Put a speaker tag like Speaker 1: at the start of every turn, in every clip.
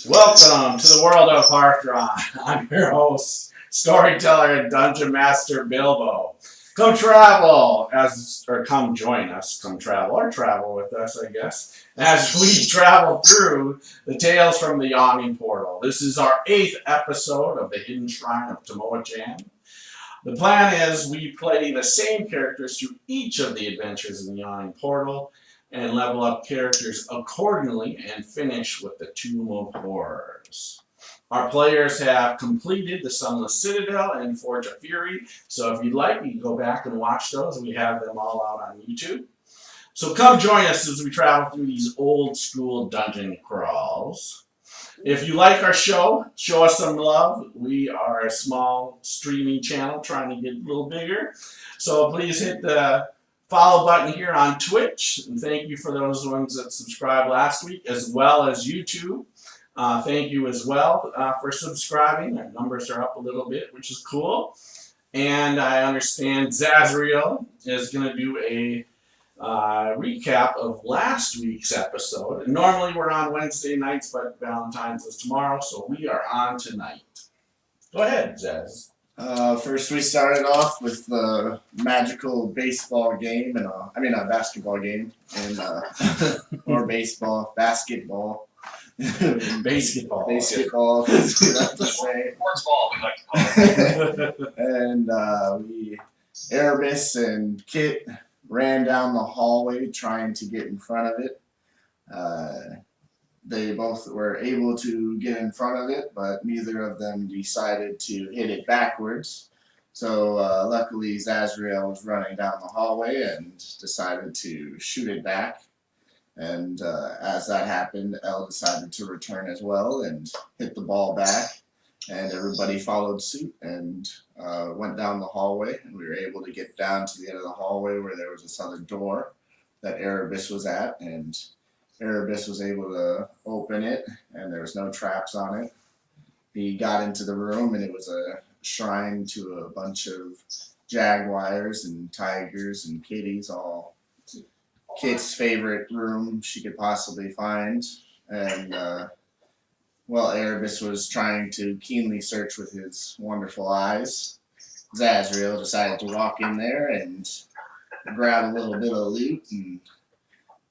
Speaker 1: Welcome to the world of Hearthron. I'm your host, storyteller, and dungeon master Bilbo. Come come join us, come travel, or travel with us, I guess, as we travel through the tales from the Yawning Portal. This is our 8th episode of the Hidden Shrine of Tamoachan. The plan is we play the same characters through each of the adventures in the Yawning Portal and level up characters accordingly and finish with the Tomb of Horrors. Our players have completed the Sunless Citadel and Forge of Fury, so if you'd like, you can go back and watch those. We have them all out on YouTube. So come join us as we travel through these old school dungeon crawls. If you like our show, show us some love. We are a small streaming channel trying to get a little bigger. So please hit the follow button here on Twitch. And thank you for those ones that subscribed last week, as well as YouTube. Thank you as well for subscribing. Our numbers are up a little bit, which is cool. And I understand Zazriel is going to do a recap of last week's episode. And normally we're on Wednesday nights, but Valentine's is tomorrow, so we are on tonight. Go ahead, Zaz.
Speaker 2: First, we started off with the magical baseball game, and a basketball game, and or baseball, basketball,
Speaker 1: basketball,
Speaker 2: basketball. Is what I have to say.
Speaker 3: Sports ball, we like to call it.
Speaker 2: And Erebus and Kit ran down the hallway trying to get in front of it. They both were able to get in front of it, but neither of them decided to hit it backwards. So luckily, Zazriel was running down the hallway and decided to shoot it back. And as that happened, Elle decided to return as well and hit the ball back. And everybody followed suit and went down the hallway. And we were able to get down to the end of the hallway where there was this other door that Erebus was at. And Erebus was able to open it, and there was no traps on it. He got into the room, and it was a shrine to a bunch of jaguars and tigers and kitties, all Kit's favorite room she could possibly find. And while Erebus was trying to keenly search with his wonderful eyes, Zazriel decided to walk in there and grab a little bit of loot. And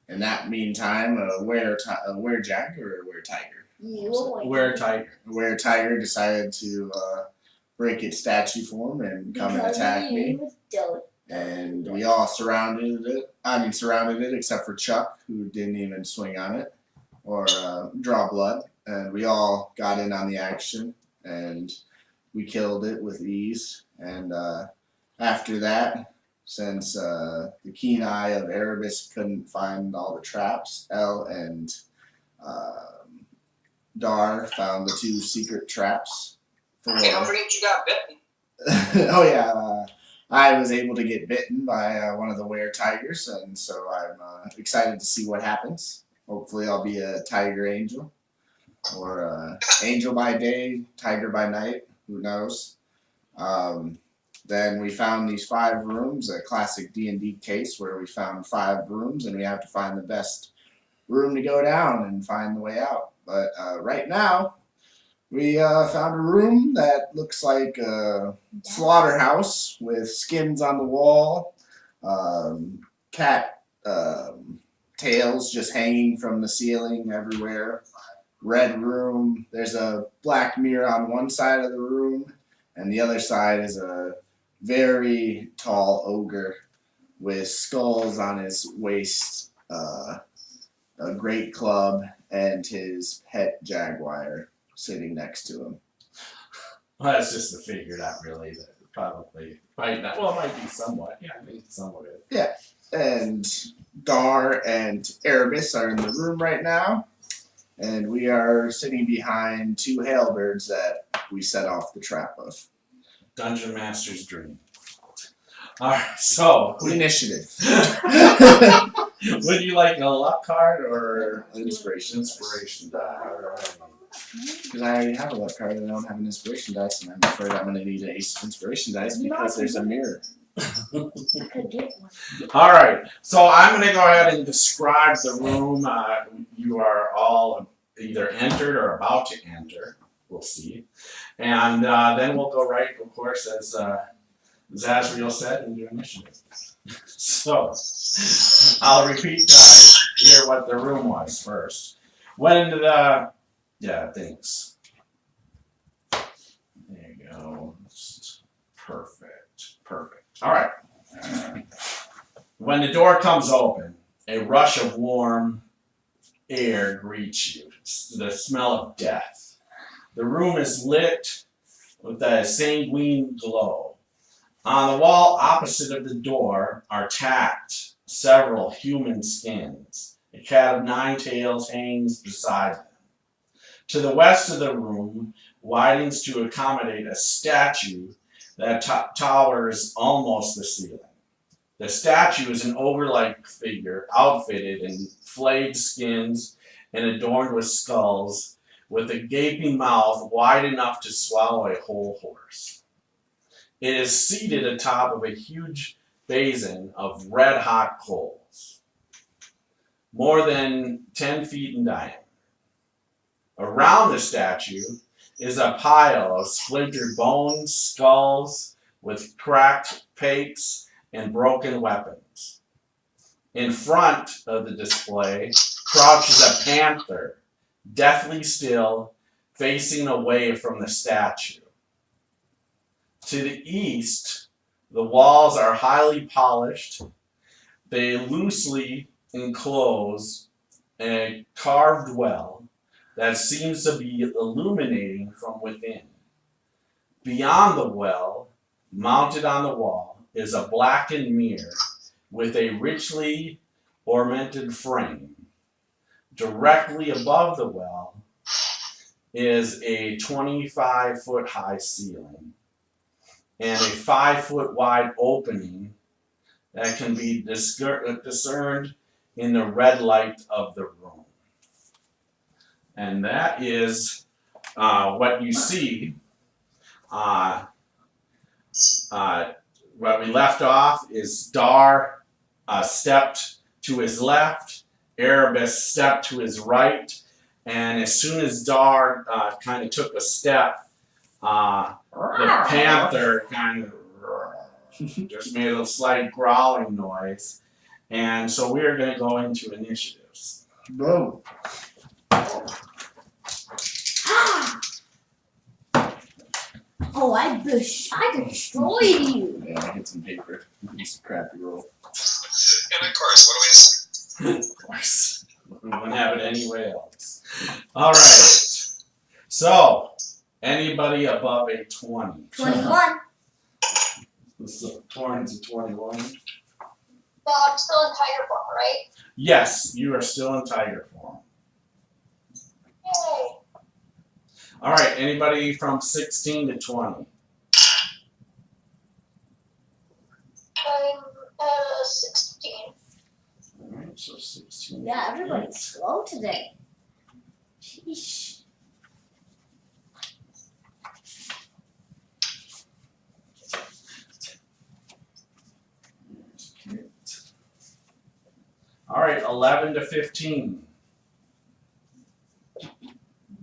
Speaker 2: in that meantime, a were-jag or a were-tiger? A were-tiger decided to break its statue form and come and attack me. And we all surrounded it except for Chuck, who didn't even swing on it or draw blood. And we all got in on the action, and we killed it with ease. And after that, since the keen eye of Erebus couldn't find all the traps, Elle and Dar found the 2 secret traps.
Speaker 3: Hey, don't forget you got bitten.
Speaker 2: Oh yeah, I was able to get bitten by one of the were-tigers, and so I'm excited to see what happens. Hopefully I'll be a tiger angel, or angel by day, tiger by night, who knows. Then we found these 5 rooms, a classic D&D case where we found 5 rooms, and we have to find the best room to go down and find the way out. But right now, we found a room that looks like a slaughterhouse with skins on the wall, cat tails just hanging from the ceiling everywhere, red room. There's a black mirror on one side of the room, and the other side is a very tall ogre with skulls on his waist, a great club, and his pet jaguar sitting next to him.
Speaker 1: Well, that's just a figure, not really. Probably might not. Well, it might be somewhat. Yeah, I think somewhat.
Speaker 2: Yeah, and Dar and Erebus are in the room right now, and we are sitting behind 2 halberds that we set off the trap of.
Speaker 1: Dungeon Master's dream. Alright, so
Speaker 2: Initiative.
Speaker 1: would you like a luck card or
Speaker 2: Inspiration.
Speaker 1: Inspiration die? Alright.
Speaker 2: Because I already have a luck card and I don't have an inspiration dice, and I'm afraid I'm going to need an inspiration dice because there's a mirror.
Speaker 1: Alright, so I'm going to go ahead and describe the room. You are all either entered or about to enter. We'll see. And then we'll go right, of course, as Zazriel said, and do initiative. So, I'll repeat, guys, here what the room was first. When the, yeah, thanks. There you go. Perfect. All right. When the door comes open, a rush of warm air greets you. The smell of death. The room is lit with a sanguine glow. On the wall opposite of the door are tacked several human skins. A cat of 9 tails hangs beside them. To the west of the room widens to accommodate a statue that towers almost the ceiling. The statue is an ogre-like figure, outfitted in flayed skins and adorned with skulls, with a gaping mouth wide enough to swallow a whole horse. It is seated atop of a huge basin of red-hot coals, more than 10 feet in diameter. Around the statue is a pile of splintered bones, skulls, with cracked pates and broken weapons. In front of the display crouches a panther, deathly still, facing away from the statue. To the east, the walls are highly polished. They loosely enclose a carved well that seems to be illuminating from within. Beyond the well, mounted on the wall, is a blackened mirror with a richly ornamented frame. Directly above the well is a 25-foot high ceiling and a 5-foot wide opening that can be discerned in the red light of the room. And that is what you see. Where we left off is Dar stepped to his left, Erebus stepped to his right, and as soon as Dar kind of took a step, the panther kind of just made a slight growling noise. And so we are going to go into initiatives.
Speaker 2: Whoa.
Speaker 4: Oh, I destroyed you.
Speaker 2: Yeah, I hit some paper. It's a crappy roll.
Speaker 3: And of course, what do we say?
Speaker 1: Of course. We wouldn't have it anywhere else. All right. So, anybody above a 20?
Speaker 4: 21.
Speaker 1: So, Torrance to 21.
Speaker 5: No, I'm still in tiger form, right?
Speaker 1: Yes, you are still in tiger form.
Speaker 5: Yay.
Speaker 1: All right. Anybody from 16 to 20?
Speaker 5: I'm 16.
Speaker 1: All right. So 16.
Speaker 4: Yeah, everybody's slow today. Sheesh.
Speaker 1: All right. 11 to 15.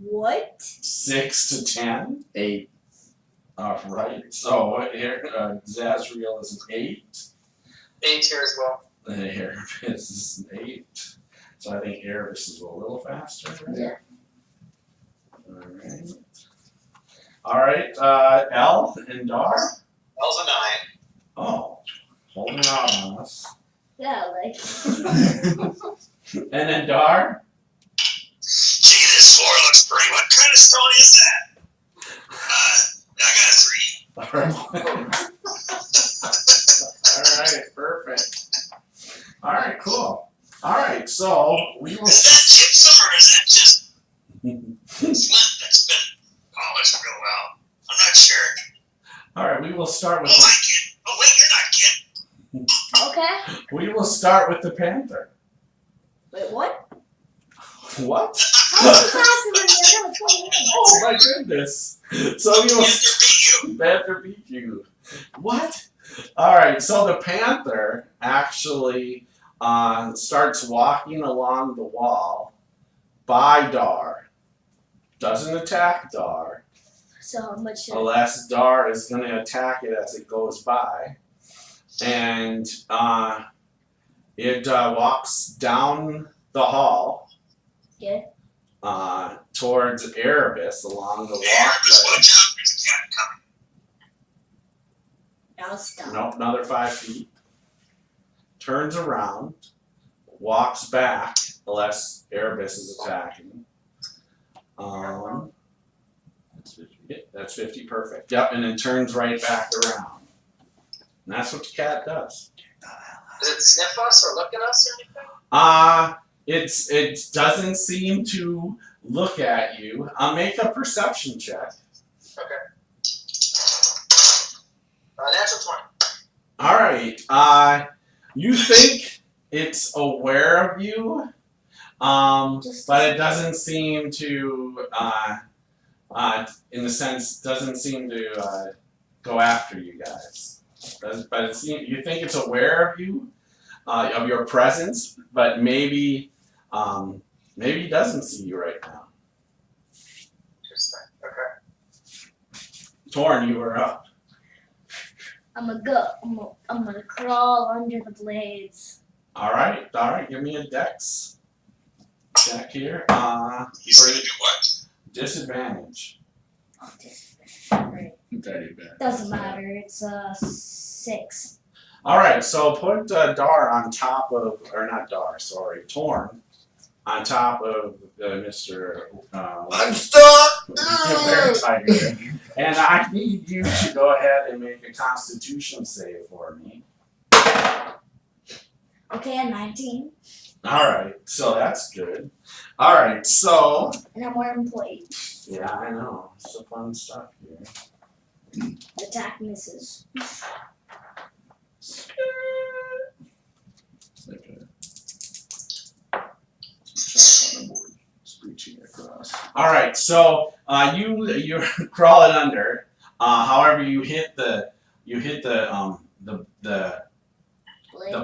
Speaker 4: What?
Speaker 1: 6 to 10.
Speaker 2: 8.
Speaker 1: All right. So here, Zazriel is an 8.
Speaker 3: 8 here as well.
Speaker 1: Here, this is an 8. So I think Erebus is a little faster, right?
Speaker 2: Yeah.
Speaker 1: All right. L and Dar.
Speaker 3: L's a 9.
Speaker 1: Oh, holding out on us.
Speaker 4: Yeah, like.
Speaker 1: And then Dar.
Speaker 3: Gee, this floor looks pretty. What kind of stone is that? I got a 3.
Speaker 1: All right. All right. Perfect. All right. Cool. All right. So we will.
Speaker 3: Is that gypsum or is that just flint that's been polished real well? I'm not sure.
Speaker 1: All right. We will start with.
Speaker 3: Oh, I kid. Oh, wait, you're not kidding.
Speaker 4: Okay.
Speaker 1: We will start with the panther.
Speaker 4: Wait, what?
Speaker 1: What?
Speaker 4: How is it faster than the other? What's going on?
Speaker 1: Oh my goodness! So you will.
Speaker 3: Panther beat you.
Speaker 1: Panther beat you. What? All right. So the panther actually starts walking along the wall by Dar doesn't attack Dar,
Speaker 4: So how much?
Speaker 1: unless Dar is going to attack it as it goes by. And it walks down the hall
Speaker 4: Yeah.
Speaker 1: towards Erebus along the
Speaker 3: Erebus,
Speaker 1: walkway.
Speaker 3: watch out, there's a cat coming.
Speaker 4: I'll stop.
Speaker 1: Nope, another 5 feet. Turns around, walks back, unless Erebus is attacking. That's 50. Yeah, that's 50, perfect. Yep, and then turns right back around. And that's what the cat does.
Speaker 6: Does it sniff us or look at us or anything?
Speaker 1: It doesn't seem to look at you. Make a perception check.
Speaker 6: Okay. Natural 20.
Speaker 1: All right. You think it's aware of you, but it doesn't seem to, in the sense, doesn't seem to go after you guys. But you think it's aware of you, of your presence, but maybe it doesn't see you right now.
Speaker 6: Interesting. Okay.
Speaker 1: Torn, you were up.
Speaker 4: I'm gonna crawl under the blades.
Speaker 1: All right. Give me a dex check here.
Speaker 3: He's gonna do what?
Speaker 1: Disadvantage.
Speaker 4: Oh, right.
Speaker 2: Very bad.
Speaker 4: Doesn't matter. It's 6.
Speaker 1: All right. So put Dar on top of, or not Dar. Sorry, Torn on top of Mr.
Speaker 2: I'm stuck!
Speaker 1: Bear Tiger. And I need you to go ahead and make a Constitution save for me.
Speaker 4: Okay, a 19.
Speaker 1: All right. So that's good. All right. So
Speaker 4: And I'm wearing plates.
Speaker 1: yeah, I know. It's some fun stuff here.
Speaker 4: Attack misses.
Speaker 2: It's like a chalk on the board, screeching across.
Speaker 1: All right, so you're crawling under. However, you hit the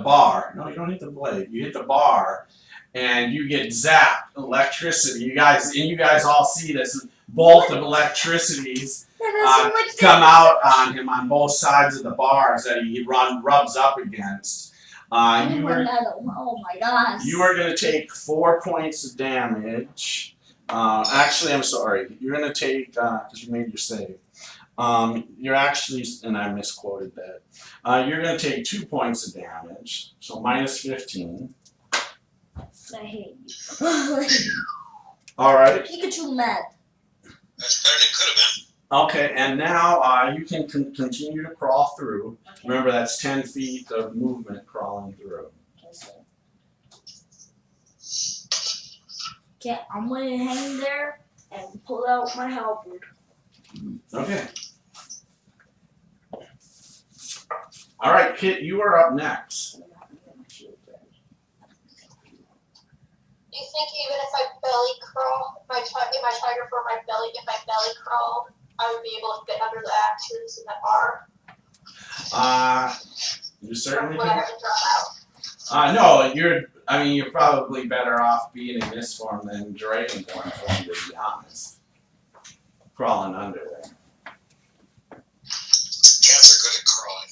Speaker 1: bar. No, you don't hit the blade. You hit the bar, and you get zapped. Electricity. You guys all see this bolt of electricities come out on him on both sides of the bars that he rubs up against. You were
Speaker 4: Oh my gosh.
Speaker 1: You are going to take 4 points of damage. Actually, I'm sorry. You're going to take, because you made your save. You're actually, and I misquoted that. You're going to take 2 points of damage, so minus 15.
Speaker 4: I hate you.
Speaker 1: All right.
Speaker 4: Pikachu mad.
Speaker 3: That's better than it could have been.
Speaker 1: Okay, and now you can continue to crawl through.
Speaker 4: Okay.
Speaker 1: Remember, that's 10 feet of movement crawling through.
Speaker 4: Okay, I'm gonna hang there and pull out my halberd.
Speaker 1: Okay. All right, Kit, you are up next.
Speaker 5: Do you think even if I belly crawl, if my tiger for my belly, if I belly crawl, I would be able to fit under the axes in that bar?
Speaker 1: You certainly
Speaker 5: Or would I
Speaker 1: can.
Speaker 5: have to drop out?
Speaker 1: No, you're probably better off being in this form than Dragonborn form, to be honest. Crawling under there.
Speaker 3: Cats are good at crawling.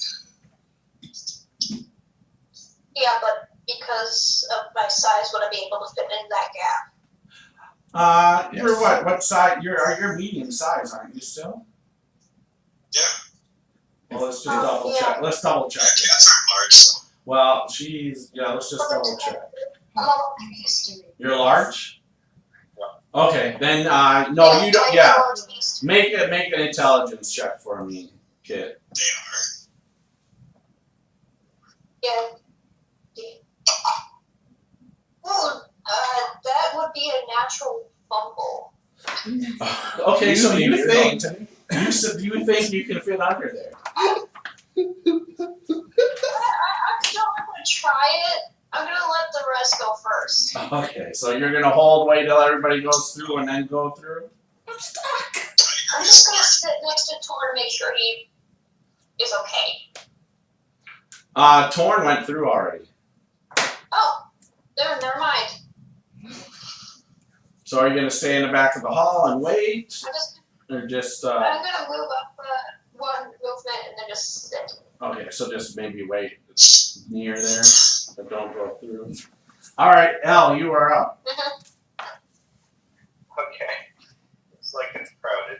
Speaker 5: Yeah, but because of my size, would I be able to fit in that gap?
Speaker 1: You're what? What size? You're medium size, aren't you still?
Speaker 3: Yeah.
Speaker 1: Well, let's just double check. Let's double check.
Speaker 3: Yeah, cats aren't large, so.
Speaker 1: Well, let's just double check.
Speaker 5: Oh,
Speaker 1: You're large? Okay, then, no, you don't, yeah. Make an intelligence check for me, kid.
Speaker 3: They are.
Speaker 5: Yeah. Well, that would be a natural fumble.
Speaker 1: Okay, so you
Speaker 2: Usually
Speaker 1: think
Speaker 2: don't.
Speaker 1: you think you can fit under there?
Speaker 5: I'm gonna try it. I'm gonna let the rest go first.
Speaker 1: Okay, so you're gonna hold, wait till everybody goes through and then go through?
Speaker 4: I'm stuck.
Speaker 5: I'm just gonna sit next to Tor to make sure he is okay.
Speaker 1: Torn went through already.
Speaker 5: Oh, never mind.
Speaker 1: So are you gonna stay in the back of the hall and wait,
Speaker 5: I'm
Speaker 1: or just?
Speaker 5: gonna move up one movement and then just sit.
Speaker 1: Okay, so just maybe wait near there, but don't go through. All right, Elle, you are up.
Speaker 6: Okay. Looks like it's crowded,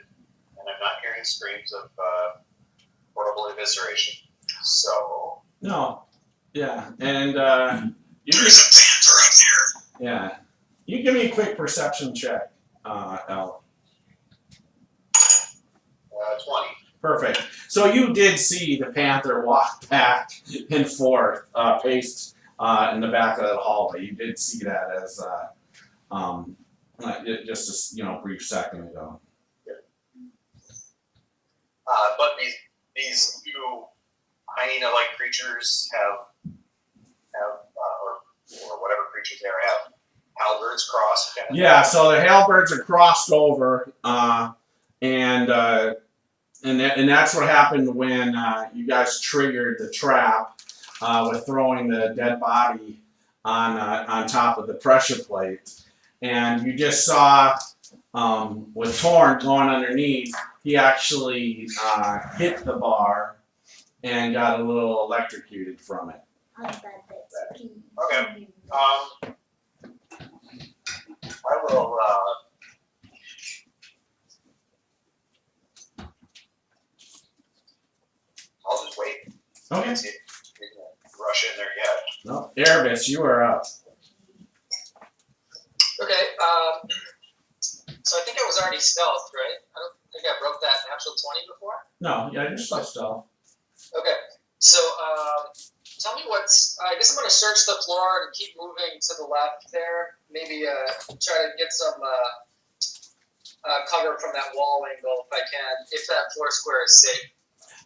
Speaker 6: and I'm not hearing screams of horrible evisceration. So.
Speaker 1: No, yeah, and
Speaker 3: There's a panther up here.
Speaker 1: yeah, you give me a quick perception check, Elle.
Speaker 6: 20.
Speaker 1: Perfect. So you did see the panther walk back and forth, paced in the back of the hallway. You did see that as just a brief second ago.
Speaker 6: But these two hyena-like creatures have or whatever creatures they are have halberds crossed. Kind of
Speaker 1: Yeah. So the halberds are crossed over, and that's what happened when you guys triggered the trap with throwing the dead body on top of the pressure plate. And you just saw with Torn going underneath, he actually hit the bar and got a little electrocuted from it.
Speaker 6: Okay. I will. I'll just wait.
Speaker 1: Okay.
Speaker 6: See if we can rush in there yet.
Speaker 1: No, Erebus, you are up.
Speaker 7: Okay, so I think I was already stealthed, right? I don't think I broke that natural 20 before.
Speaker 1: No, yeah, you're still stealth.
Speaker 7: Okay, so tell me what's. I guess I'm going to search the floor and keep moving to the left there. Maybe try to get some cover from that wall angle if I can, if that floor square is safe.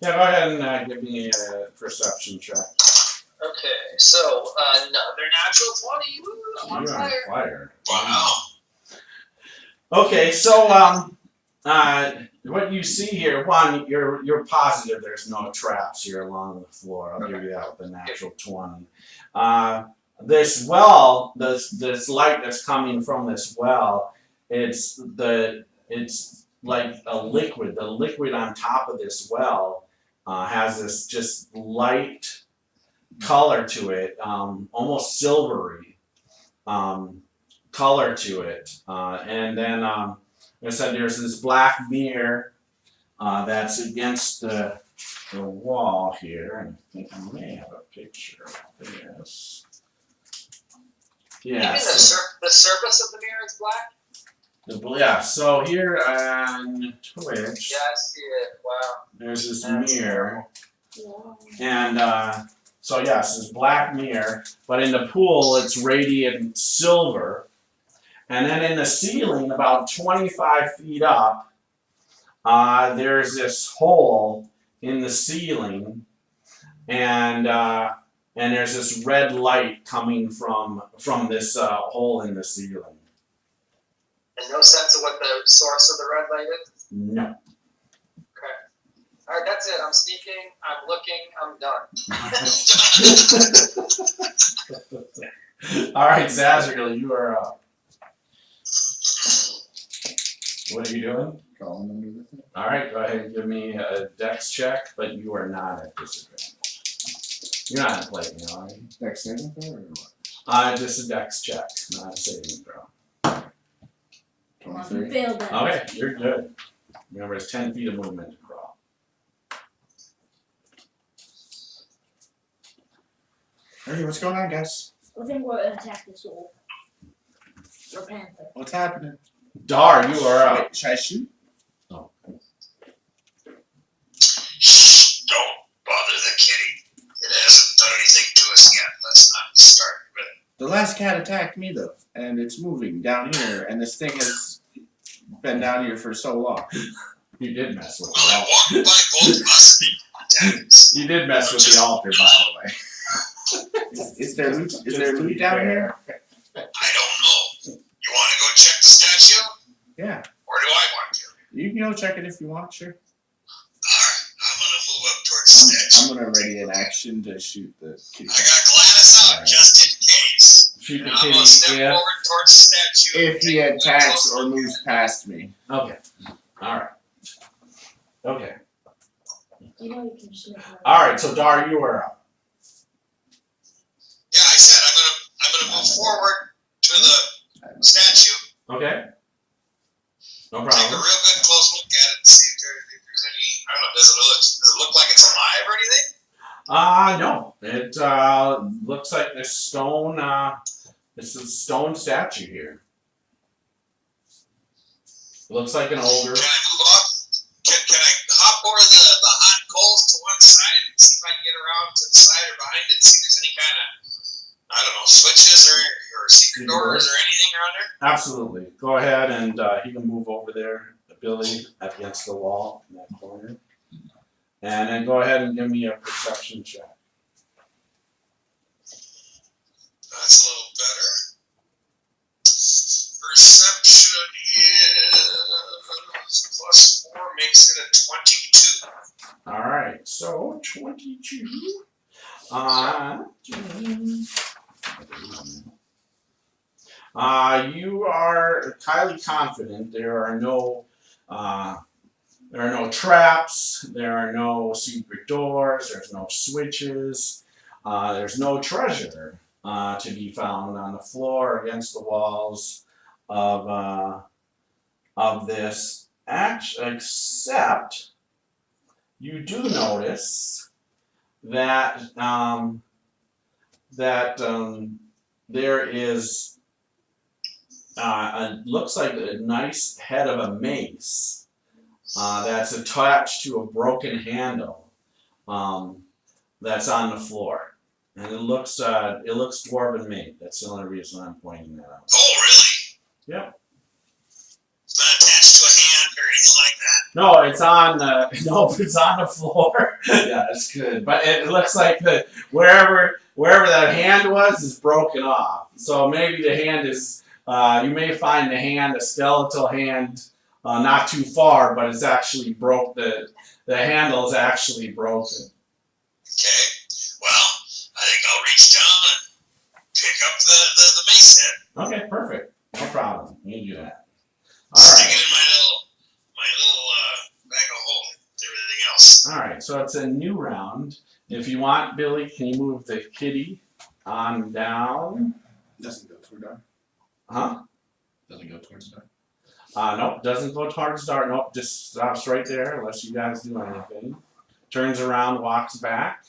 Speaker 1: Yeah, go ahead and give me a perception check.
Speaker 7: Okay, so another natural 20. Woo, I'm on
Speaker 1: You're on
Speaker 7: fire.
Speaker 1: fire.
Speaker 3: Wow.
Speaker 1: Okay, so what you see here, one, you're positive there's no traps here along the floor. I'll give you that with the natural 20. This well, this light that's coming from this well, it's like a liquid. The liquid on top of this well has this just light color to it, almost silvery color to it. And then, like I said, there's this black mirror that's against the wall here. And I think I may have a picture of this. Yeah.
Speaker 7: Even the surface of the mirror is black?
Speaker 1: Yeah, so here on Twitch,
Speaker 7: Yeah, I see it. Wow.
Speaker 1: there's this mirror. And so yes, this black mirror, but in the pool it's radiant silver. And then in the ceiling, about 25 feet up, there's this hole in the ceiling, and there's this red light coming from this hole in the ceiling.
Speaker 7: And no sense of what the source of the red light is?
Speaker 1: No.
Speaker 7: Okay. All right, that's it. I'm sneaking. I'm looking. I'm done.
Speaker 1: All right, Zazriel, you are up. What are you doing?
Speaker 2: Calling under the thing.
Speaker 1: All right, go ahead and give me a dex check, but you are not at disadvantage. You're not in play, are you?
Speaker 2: Dex saving throw or what?
Speaker 1: Just a dex check, not a saving throw.
Speaker 2: 23.
Speaker 4: Failed that.
Speaker 1: Okay, you're good. Remember, it's 10 feet of movement to crawl.
Speaker 2: Hey, what's going on, guys?
Speaker 4: I think we're gonna attack this wolf. Or panther.
Speaker 2: What's happening?
Speaker 1: Dar, you are up.
Speaker 2: Wait, should I shoot?
Speaker 3: Shh, don't bother the kitty. It hasn't done anything to us yet. Let's not start with it.
Speaker 2: The last cat attacked me though, and it's moving down here, and this thing has been down here for so long.
Speaker 1: You did mess with
Speaker 3: Well,
Speaker 1: the
Speaker 3: it
Speaker 1: altar.
Speaker 3: walked by both of us and attacked us.
Speaker 1: You did mess with the altar, by the way.
Speaker 2: Is there loot? Is there loot down here?
Speaker 3: I don't know. You want to go check the statue?
Speaker 2: Yeah,
Speaker 3: Or do I want to?
Speaker 2: you can go check it if you want. Sure.
Speaker 3: Alright, I'm going to move up towards the statue.
Speaker 2: I'm gonna ready an action to shoot the kitty.
Speaker 3: I got Gladys out just in case.
Speaker 1: shoot the
Speaker 3: And I'm gonna step
Speaker 1: kitty.
Speaker 3: forward towards the statue.
Speaker 2: If he
Speaker 3: and take a
Speaker 2: attacks
Speaker 3: close
Speaker 2: or
Speaker 3: look at
Speaker 2: moves past me.
Speaker 1: Okay. All right. Okay.
Speaker 4: You know you can just make one.
Speaker 1: All right. So Dar, you are up.
Speaker 3: Yeah, I said I'm gonna move forward to the statue.
Speaker 1: Okay. No
Speaker 3: Take a
Speaker 1: problem.
Speaker 3: real good close look at it and see if there's any. I don't know. Does it look like it's alive or anything?
Speaker 1: No. It looks like this stone. It's a stone statue here. Looks like an ogre.
Speaker 3: Can I move off? Can I hop over the hot coals to one side and see if I can get around to the side or behind it? See if there's any kind of, I don't know, switches or secret doors or anything around there?
Speaker 1: Absolutely. Go ahead and he can move over there, Billy, against the wall in that corner. And then go ahead and give me a perception check.
Speaker 3: That's a little better. Perception is +4 makes it a 22.
Speaker 1: All right. So 22. You are highly confident. There are no traps. There are no secret doors. There's no switches. There's no treasure to be found on the floor or against the walls of this except you do notice that there is looks like a nice head of a mace that's attached to a broken handle that's on the floor, and it looks dwarven made. That's the only reason I'm pointing that out.
Speaker 3: Oh, really?
Speaker 1: Yep.
Speaker 3: It's not attached to a hand or anything like that.
Speaker 1: No, it's on the floor. Yeah, that's good. But it looks like that wherever that hand was is broken off. So maybe the hand is. You may find the hand, a skeletal hand, not too far, but it's actually broke. The handle is actually broken.
Speaker 3: Okay. Well, I think I'll reach down and pick up the mace head.
Speaker 1: Okay, perfect. No problem. You do that. All
Speaker 3: Stick
Speaker 1: right.
Speaker 3: it in my little bag of holding with everything else.
Speaker 1: All right. So it's a new round. If you want, Billy, can you move the kitty on down?
Speaker 2: Doesn't go toward Dar.
Speaker 1: Huh?
Speaker 2: Doesn't go towards Dar.
Speaker 1: Nope, doesn't go towards Dart. Nope, just stops right there unless you guys do anything. Turns around, walks back,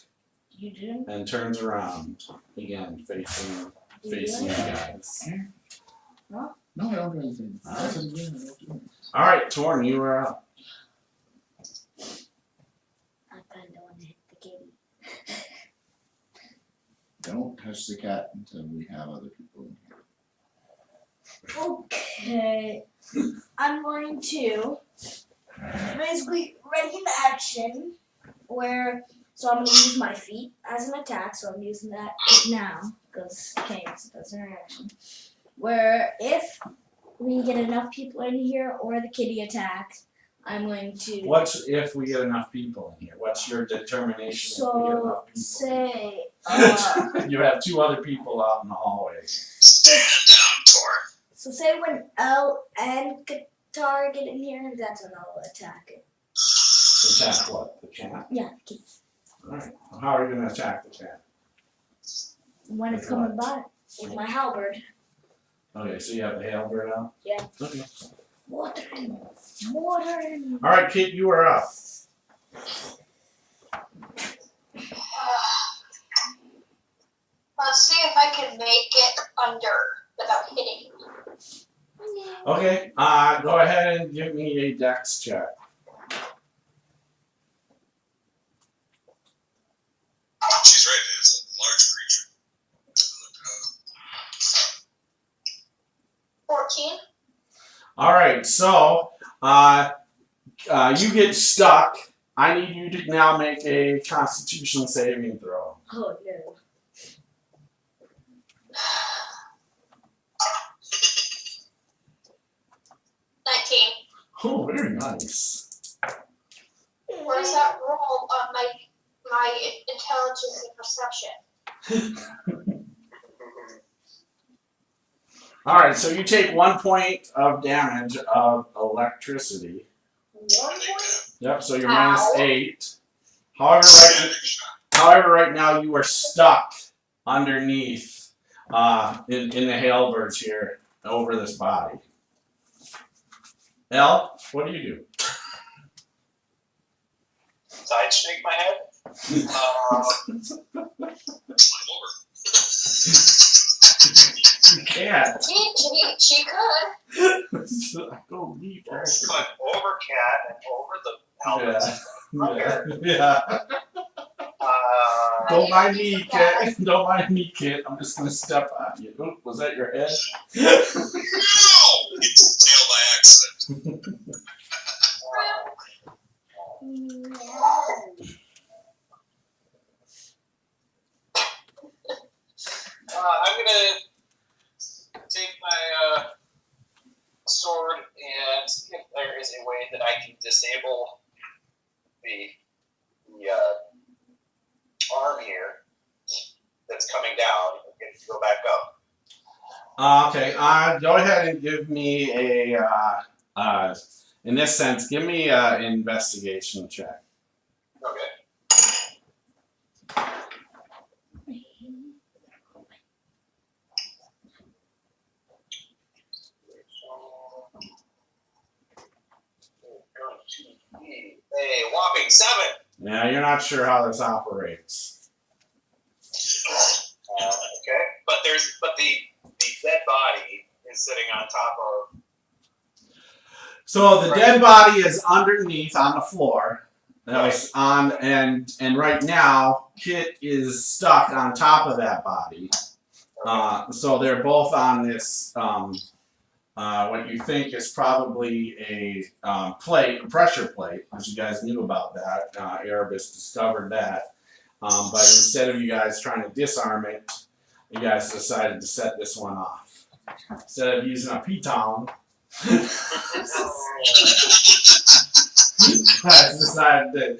Speaker 4: You do?
Speaker 1: and turns around again, facing you guys.
Speaker 2: No, I don't do anything.
Speaker 1: All right, Torn, you are up.
Speaker 4: I kind of want to hit the kitty.
Speaker 2: Don't touch the cat until we have other people in here.
Speaker 4: Okay. I'm going to basically ready in action so I'm going to use my feet as an attack, so I'm using that now because that's an action. Where if we get enough people in here or the kitty attacks, I'm going to.
Speaker 1: What's if we get enough people in here? What's your determination if we get enough
Speaker 4: So
Speaker 1: people? You have two other people out in the hallway.
Speaker 3: Stand down, Tor.
Speaker 4: So say when L and Qatar get in here, that's when I'll attack it.
Speaker 1: Attack what? The cat?
Speaker 4: Yeah, kitty.
Speaker 1: Alright. How are you going to attack the cat?
Speaker 4: When it's coming by with my halberd.
Speaker 1: Okay, so you have the halberd out?
Speaker 4: Yeah.
Speaker 1: Okay.
Speaker 4: Watering.
Speaker 1: Alright, Kate, you are up.
Speaker 5: Let's see if I can make it under without hitting.
Speaker 1: Okay, go ahead and give me a dex check.
Speaker 3: She's right. It's a large creature.
Speaker 5: 14.
Speaker 1: Alright, so you get stuck. I need you to now make a Constitution saving throw.
Speaker 4: Oh no.
Speaker 1: Oh, very nice.
Speaker 5: Where's that roll on my intelligence and perception?
Speaker 1: Alright, so you take 1 point of damage of electricity.
Speaker 4: 1 point?
Speaker 1: Yep, so you're
Speaker 5: Ow.
Speaker 1: -8. However, right now you are stuck underneath in the Hailbirds here over this body. Elle, what do you do?
Speaker 6: Side shake my head.
Speaker 3: Climb over.
Speaker 1: You can't.
Speaker 5: She could.
Speaker 1: Go deep.
Speaker 6: Climb over Cat and over the helmet.
Speaker 1: Yeah. Don't mind me,
Speaker 5: you
Speaker 1: Kit. Don't mind me, Kit. I'm just gonna step on you. Oop, was that your head?
Speaker 3: No! It's tail by accident.
Speaker 7: I'm gonna take my sword and see if there is a way that I can disable the arm here that's coming down and get it to go back up.
Speaker 1: Okay. Go ahead and give me a. In this sense, give me an investigation check.
Speaker 7: Okay. A whopping 7.
Speaker 1: Yeah, you're not sure how this operates.
Speaker 7: Okay, but the dead body is sitting on top of.
Speaker 1: So the dead body is underneath on the floor. That was on, and right now Kit is stuck on top of that body. So they're both on this. What you think is probably a plate, a pressure plate, because you guys knew about that. Erebus discovered that. But instead of you guys trying to disarm it, you guys decided to set this one off. Instead of using a piton, you guys decided to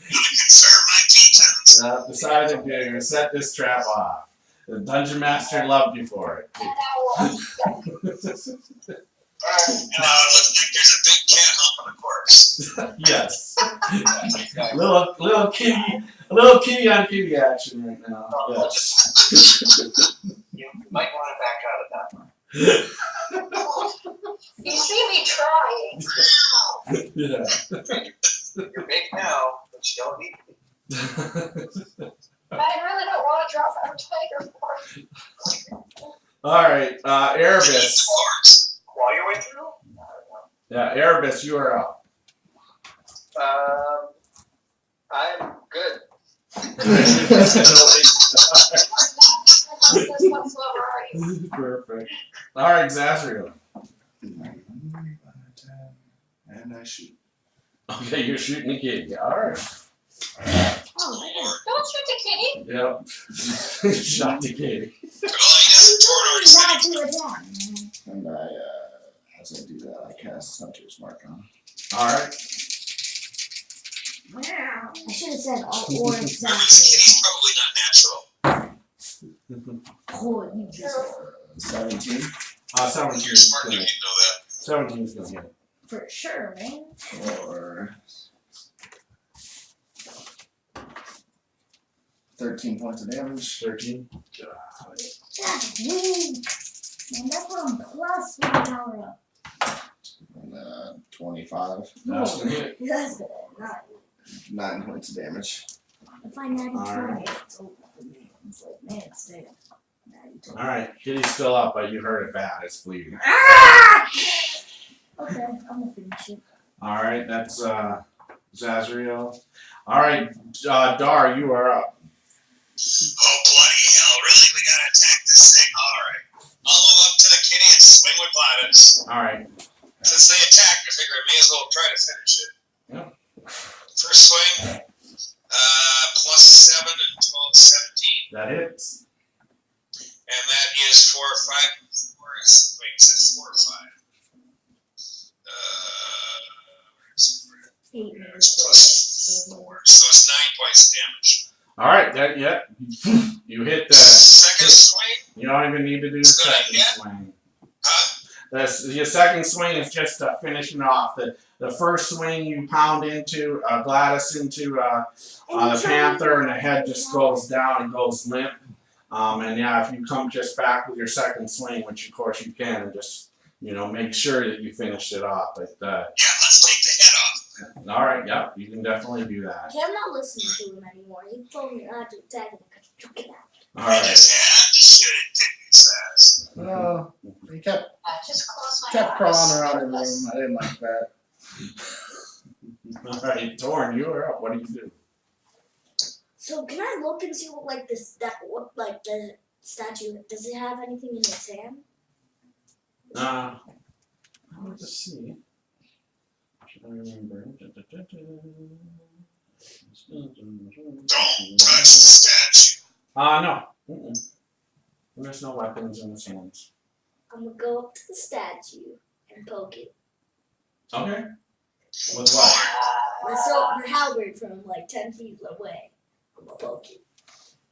Speaker 1: set this trap off. The Dungeon Master loved you for it.
Speaker 3: It looks like there's a big cat humping a corpse.
Speaker 1: Yes. little kitty on kitty action right now. Yes.
Speaker 6: You might want to back out of that one.
Speaker 5: You see me trying.
Speaker 1: Yeah.
Speaker 6: You're big now, but you don't need to be.
Speaker 5: I really don't want to drop our tiger for.
Speaker 1: All right, Erebus.
Speaker 6: While you're way through?
Speaker 1: Yeah, Erebus, you are up.
Speaker 7: I'm good.
Speaker 1: Perfect. All right, Zazriel.
Speaker 2: And I shoot.
Speaker 1: Okay, you're shooting the kitty. All right.
Speaker 5: Don't shoot the kitty.
Speaker 1: Yep. Shot the kitty.
Speaker 2: And as I do that, I cast Hunter's Mark on him.
Speaker 1: All right.
Speaker 4: Wow. I should have said all or
Speaker 3: This
Speaker 4: exactly.
Speaker 3: kitty's probably not natural.
Speaker 4: Oh, you just
Speaker 2: 17.
Speaker 1: 17
Speaker 3: You're
Speaker 1: is
Speaker 3: smart enough,
Speaker 1: good.
Speaker 3: you know that.
Speaker 1: 17 is gonna hit.
Speaker 4: for sure, man.
Speaker 2: For 13 points of damage.
Speaker 1: 13.
Speaker 4: That's weak. Man, that's what I'm plus with the power up.
Speaker 2: And 25.
Speaker 1: That's gonna hit.
Speaker 4: That's good. Not
Speaker 2: 9 points of damage.
Speaker 4: if I not
Speaker 1: Alright.
Speaker 4: it's over for me. It's like, man, it's dead.
Speaker 1: All right, kitty's still up, but you heard it bad. It's bleeding.
Speaker 4: Ah! Okay, I'm gonna finish it.
Speaker 1: All right, that's Zazriel. All right, Dar, you are up.
Speaker 3: Oh, bloody hell. Really? We gotta attack this thing? Alright. I'll move up to the kitty and swing with Gladys.
Speaker 1: All right.
Speaker 3: Since they attacked, I figure I may as well try to finish it.
Speaker 1: Yep.
Speaker 3: First swing. Plus 7 and 12, 17.
Speaker 1: That hits.
Speaker 3: And that is 4 or 5. Wait, is that 4 or 5?
Speaker 4: Eight
Speaker 3: It's plus 4. So it's 9 points of damage.
Speaker 1: All right, that yep. You hit the.
Speaker 3: Second swing.
Speaker 1: You don't even need to do the
Speaker 3: It's gonna
Speaker 1: second
Speaker 3: hit.
Speaker 1: swing.
Speaker 3: Huh?
Speaker 1: Your second swing is just finishing off. The first swing you pound into Gladys into the Panther, and the head just goes down and goes limp. And yeah, if you come just back with your second swing, which of course you can, and just make sure that you finish it off. But
Speaker 3: yeah, let's take the head off.
Speaker 1: All right, yeah, you can definitely do that.
Speaker 4: Okay, I'm not listening to him anymore. He told me not to attack him because he took it out.
Speaker 1: All right.
Speaker 3: I just had to shoot it, didn't he, Sass?
Speaker 2: No, he kept
Speaker 5: I just closed my
Speaker 2: kept
Speaker 5: eyes.
Speaker 2: crawling around the room. I didn't like that.
Speaker 1: All right, Torn, you are up. What do you do?
Speaker 4: So can I look and see what the statue, does it have anything in its hand?
Speaker 1: Let's see. Should I remember?
Speaker 3: Don't touch the statue.
Speaker 1: No. There's no weapons in its hands.
Speaker 4: I'm gonna go up to the statue and poke it.
Speaker 1: Okay. With what?
Speaker 4: My halberd from 10 feet away. I'm gonna poke it.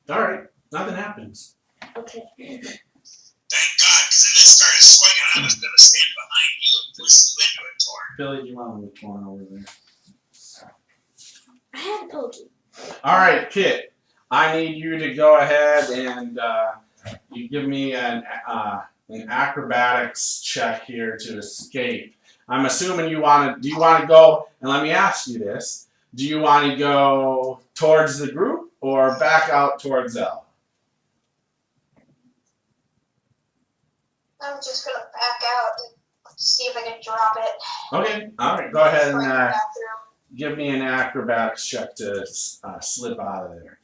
Speaker 1: All right. Nothing happens.
Speaker 4: Okay.
Speaker 3: Thank God, because if it started swinging, I was going to stand behind you and push you into it, Torn.
Speaker 1: Billy, do you want to move Torn over there?
Speaker 4: I had to poke it.
Speaker 1: All right, Kit. I need you to go ahead and you give me an acrobatics check here to escape. I'm assuming you want to. Do you want to go? And let me ask you this: do you want to go towards the group or back out towards L?
Speaker 5: I'm just gonna back out and see if I can drop it.
Speaker 1: Okay. All right. Go ahead
Speaker 5: Right in the
Speaker 1: and
Speaker 5: bathroom.
Speaker 1: give me an acrobatics check to slip out of there.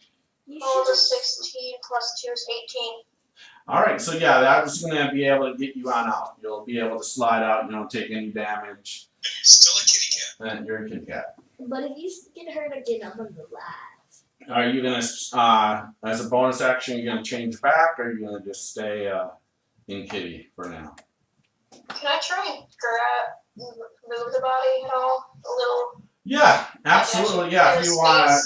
Speaker 5: Roll the 16 plus 2 is 18.
Speaker 1: All right. So yeah, that was going to be able to get you on out. You'll be able to slide out. You don't take any damage.
Speaker 3: And you're still a kitty cat.
Speaker 1: And you're a Kit Kat.
Speaker 4: But if you get hurt again, I'm gonna laugh.
Speaker 1: Are you gonna, as a bonus action, you're gonna change back, or are you gonna just stay in Kitty for now?
Speaker 5: Can I try and move the body at all? A little?
Speaker 1: Yeah, absolutely. Yeah, if you wanna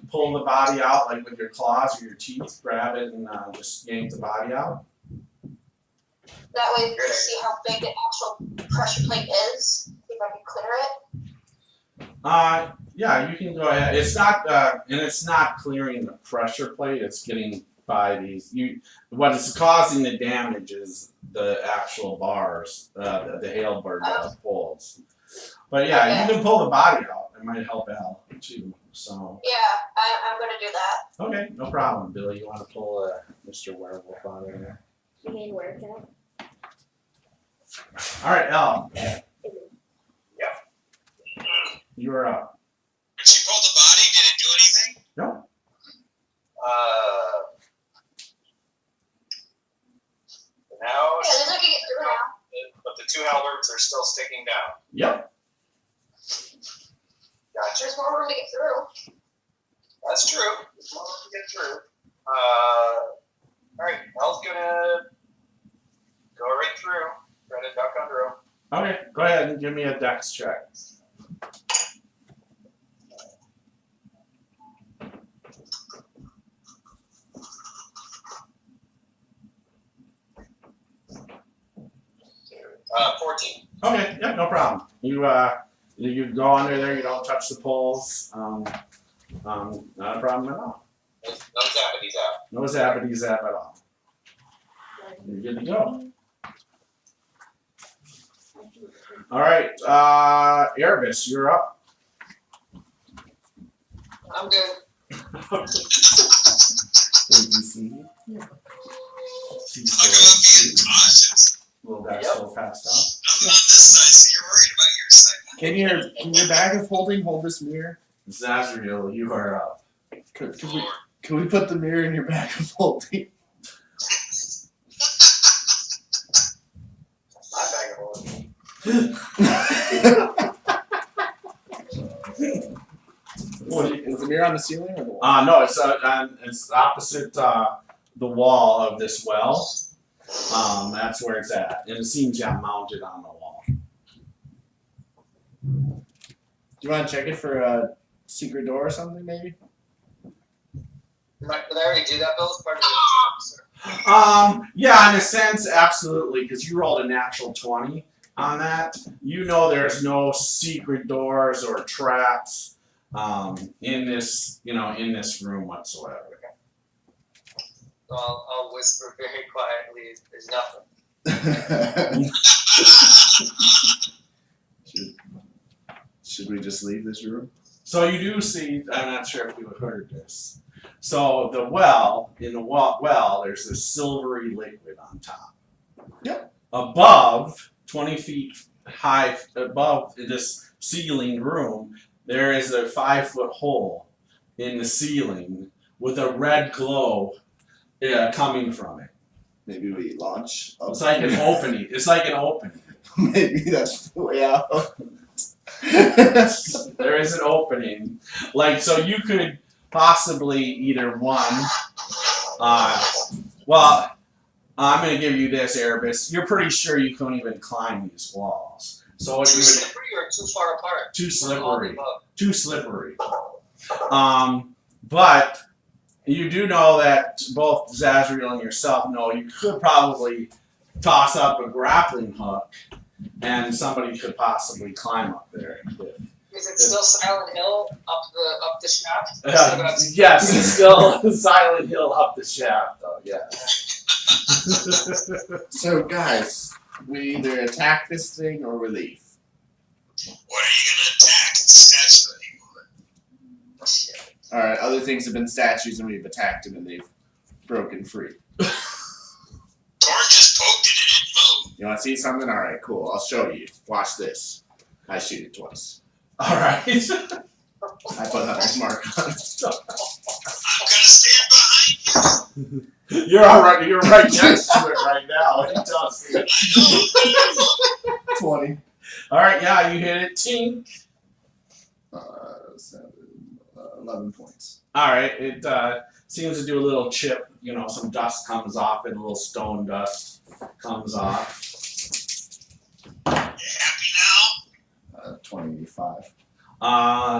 Speaker 1: pull the body out with your claws or your teeth, grab it and just yank the body out.
Speaker 5: That way we can see how big the actual pressure plate is. See if I can clear it.
Speaker 1: Yeah, you can go ahead. It's not, and it's not clearing the pressure plate. It's getting by these. What is causing the damage is the actual bars, the Halberd pulls. But yeah, you can pull the body out. It might help out too. So.
Speaker 5: Yeah, I'm gonna do that.
Speaker 1: Okay, no problem, Billy. You want to pull Mr. Werewolf out of there?
Speaker 4: You mean workout?
Speaker 1: All right, Al. You're up.
Speaker 3: When she pulled the body, did it do anything?
Speaker 1: No.
Speaker 6: Now,
Speaker 5: Yeah, there's like get through now.
Speaker 6: but the 2 halberds are still sticking down.
Speaker 1: Yep.
Speaker 6: Gotcha.
Speaker 5: There's more room to get through.
Speaker 6: That's true. There's more room to get through. Alright, Elle's gonna go right through. Try to duck under him.
Speaker 1: Okay, go ahead and give me a dex check.
Speaker 6: Uh, 14.
Speaker 1: Okay, yep, no problem. You go under there. You don't touch the poles. Not a problem at all.
Speaker 6: No zappity zap.
Speaker 1: No zappity zap at all. You're good to go. All right, Erebus, you're up.
Speaker 7: I'm good.
Speaker 1: She's
Speaker 3: Talk about being cautious.
Speaker 1: little guy still passed out.
Speaker 3: Nothing on this side, so you're worried about your side.
Speaker 2: Can your bag of holding hold this mirror?
Speaker 1: Zazriel, you are up.
Speaker 2: Can we put the mirror in your bag of holding?
Speaker 6: My bag of holding.
Speaker 2: Is the mirror on the ceiling or the wall?
Speaker 1: No, it's opposite the wall of this well. That's where it's at, and it seems mounted on the wall.
Speaker 2: Do you want to check it for a secret door or something, maybe?
Speaker 7: Did I already do that, Bill? As part of the
Speaker 1: Yeah, in a sense, absolutely, because you rolled a natural 20 on that. You know there's no secret doors or traps in this, in this room whatsoever.
Speaker 7: So I'll whisper very quietly, there's nothing.
Speaker 2: Should we just leave this room?
Speaker 1: So you do see, I'm not sure if you heard this. So in the well, there's this silvery liquid on top.
Speaker 2: Yep.
Speaker 1: Above, 20 feet high, above this ceiling room, there is a 5-foot hole in the ceiling with a red glow coming from it.
Speaker 2: Maybe we launch.
Speaker 1: It's like an opening. It's like an opening.
Speaker 2: Maybe that's the way out.
Speaker 1: There is an opening. So you could possibly either one. I'm going to give you this, Erebus. You're pretty sure you couldn't even climb these walls. So
Speaker 7: Too slippery or too far apart?
Speaker 1: Too slippery. Too slippery. But you do know that both Zazriel and yourself know you could probably toss up a grappling hook and somebody could possibly climb up there.
Speaker 7: Is it still Silent Hill up the shaft?
Speaker 1: Yes, it's still Silent Hill up the shaft, though. Yes.
Speaker 2: So, guys, we either attack this thing or we leave.
Speaker 3: What are you gonna attack? It's a statue anymore.
Speaker 2: All right. Other things have been statues, and we've attacked them, and they've broken free.
Speaker 3: Torn just poked it and it moved.
Speaker 2: You want to see something? All right, cool. I'll show you. Watch this. I shoot it twice.
Speaker 1: All right.
Speaker 2: I put Hunter's mark on it.
Speaker 3: I'm gonna stand behind you.
Speaker 1: You're all right. You're right next to it right now. It does.
Speaker 2: 20.
Speaker 1: All right. Yeah, you hit it. Tink.
Speaker 2: 11 points.
Speaker 1: All right. It seems to do a little chip. Some dust comes off and a little stone dust comes off.
Speaker 3: You happy now?
Speaker 2: 25.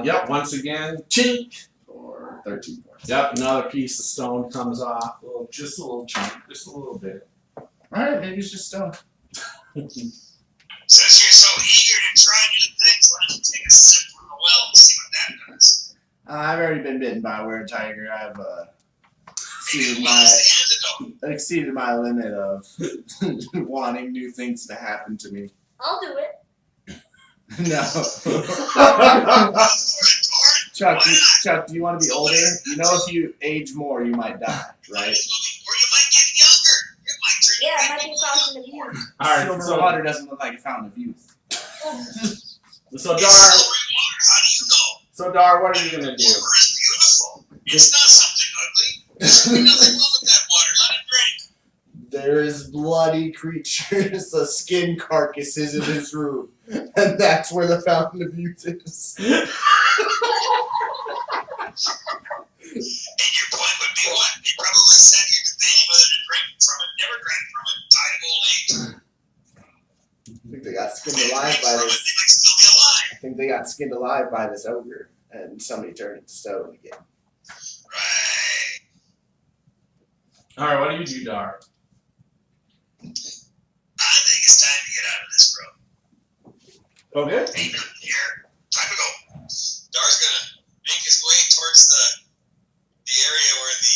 Speaker 1: Yep. Once again, tink.
Speaker 2: Or 13 points.
Speaker 1: Yep. Another piece of stone comes off. Just a little chunk. Just a little bit.
Speaker 2: Alright, maybe it's just stone.
Speaker 3: Since you're so eager to try new things, why don't you take a sip from the well and see what that does?
Speaker 2: I've already been bitten by a were-tiger. I've exceeded my limit of wanting new things to happen to me.
Speaker 4: I'll do it.
Speaker 2: No. Chuck, do you want to be older? You know, if you age more, you might die, right?
Speaker 3: Or you might get younger. It might turn
Speaker 4: Yeah, it might be a fountain of youth.
Speaker 1: All right.
Speaker 2: Silver water doesn't look like a fountain of youth.
Speaker 1: So Dar.
Speaker 3: It's silvery water. How do you know?
Speaker 1: So Dar, what are you gonna do?
Speaker 3: Water is beautiful. It's not something ugly. There's nothing wrong with that water. Let it drink.
Speaker 2: There is bloody creatures, the skin carcasses in this room, and that's where the fountain of youth is.
Speaker 3: And your point would be what? They probably sat here debating whether to drink from it, never drank from it, died of old age.
Speaker 2: I think they got skinned
Speaker 3: They
Speaker 2: alive
Speaker 3: drank
Speaker 2: by
Speaker 3: from it,
Speaker 2: this.
Speaker 3: they might still be alive.
Speaker 2: I think they got skinned alive by this ogre, and somebody turned it to stone again.
Speaker 3: Right.
Speaker 1: All right. What do you do, Dar?
Speaker 3: I think it's time to get out of this room.
Speaker 1: Okay.
Speaker 3: Ain't nothing here. Time to go. Dar's gonna make his way towards the area where the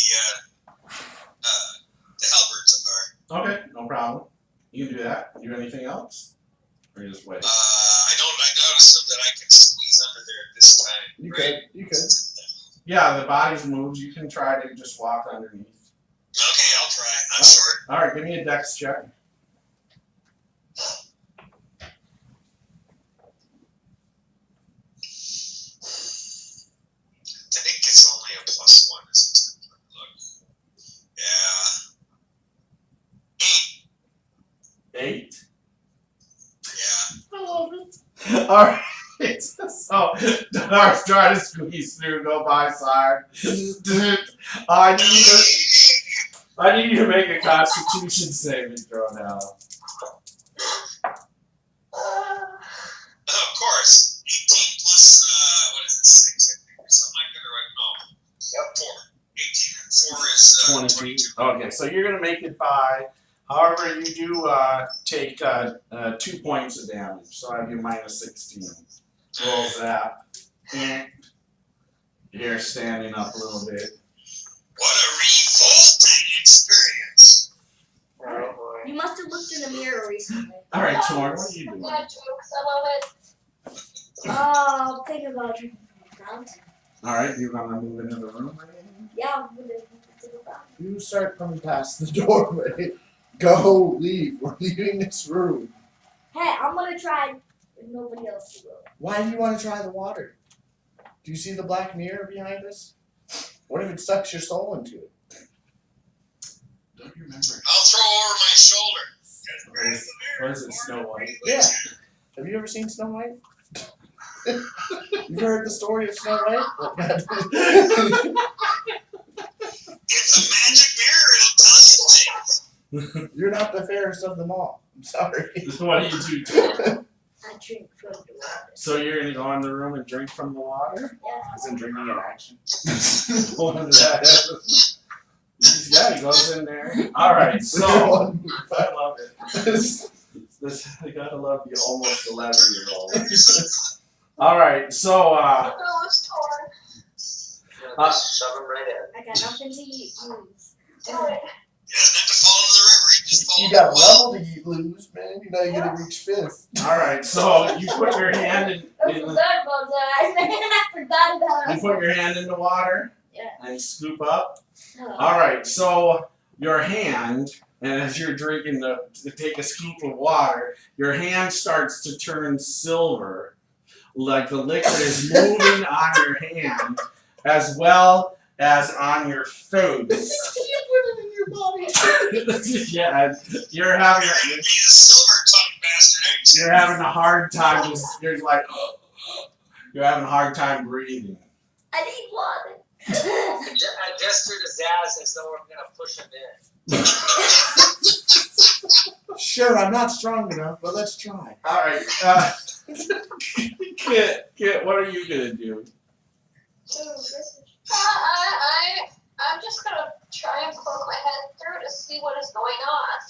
Speaker 3: halberds are.
Speaker 1: Okay. No problem. You can do that. Do anything else? Or you just wait?
Speaker 3: I don't assume that I can squeeze under there at this time.
Speaker 2: You
Speaker 3: right?
Speaker 2: could.
Speaker 1: Yeah, the bodies moves. You can try to just walk underneath.
Speaker 3: Okay, I'll try. I'm short.
Speaker 1: All right. Give me a dex check.
Speaker 3: I think it's only a +1, isn't it? Look. Yeah. 8.
Speaker 1: 8.
Speaker 3: Yeah.
Speaker 1: I love it. All right. So Dar's trying to squeeze through, go by side. I need you to make a Constitution saving throw now.
Speaker 3: Of course. 18 plus, what is it, 6, I think, or something like that, or no. Yep. 4. 18 and 4 is,
Speaker 1: Okay, so you're gonna make it by. However, you do take 2 points of damage, so I give minus 16. Roll that. And you're standing up a little bit.
Speaker 3: What a revolting experience.
Speaker 7: Oh boy.
Speaker 4: You must have looked in the mirror recently.
Speaker 1: All right, Torn, what are you doing?
Speaker 5: Yeah, jokes. I love it.
Speaker 4: Oh, think about drinking from the fountain.
Speaker 1: All right, you're gonna move into the room.
Speaker 4: Yeah, I'm gonna drink to the fountain.
Speaker 2: You start coming past the doorway. Go, leave. We're leaving this room.
Speaker 4: Hey, I'm gonna try if nobody else will.
Speaker 2: Why do you want to try the water? Do you see the black mirror behind us? What if it sucks your soul into it?
Speaker 1: Don't you remember?
Speaker 3: I'll throw over my shoulder.
Speaker 1: What is it, Snow White?
Speaker 2: Yeah. Have you ever seen Snow White? You've heard the story of Snow White?
Speaker 3: It's a magic mirror. It'll tell you things.
Speaker 2: You're not the fairest of them all. I'm sorry.
Speaker 1: What do you do, Torn?
Speaker 4: I drink from the water.
Speaker 1: So you're gonna go in the room and drink from the water?
Speaker 4: Yeah.
Speaker 2: Isn't drinking an action?
Speaker 1: What is that? Yeah, he goes in there. All right, so I love it. This I gotta love the almost 11-year-old. All right, so
Speaker 5: The girl is torn.
Speaker 7: Just shove him right in.
Speaker 4: I got nothing to eat. Please.
Speaker 5: Do it.
Speaker 3: He doesn't have to fall into the river. He just falls
Speaker 2: You
Speaker 3: in
Speaker 2: got
Speaker 3: the
Speaker 2: a
Speaker 3: well.
Speaker 2: level to lose, man. You know you gotta reach fifth.
Speaker 1: all right, so you put your hand in
Speaker 4: I forgot about that. I forgot about
Speaker 1: you
Speaker 4: it.
Speaker 1: put your hand in the water
Speaker 4: Yeah.
Speaker 1: and scoop up.
Speaker 4: Oh.
Speaker 1: All right, so your hand, and as you're drinking to take a scoop of water, your hand starts to turn silver, like the liquid is moving on your hand, as well as on your face.
Speaker 2: You put it in your body.
Speaker 1: Yeah, you're having
Speaker 3: He's a silver tongue bastard, ain't you?
Speaker 1: you're having a hard time. You're like you're having a hard time breathing.
Speaker 4: I need water.
Speaker 7: I gesture to Zaz as though I'm gonna push him in.
Speaker 2: Sure, I'm not strong enough, but let's try.
Speaker 1: All right, Kit, what are you gonna do?
Speaker 5: I'm just gonna try and poke my head through to see what is going on.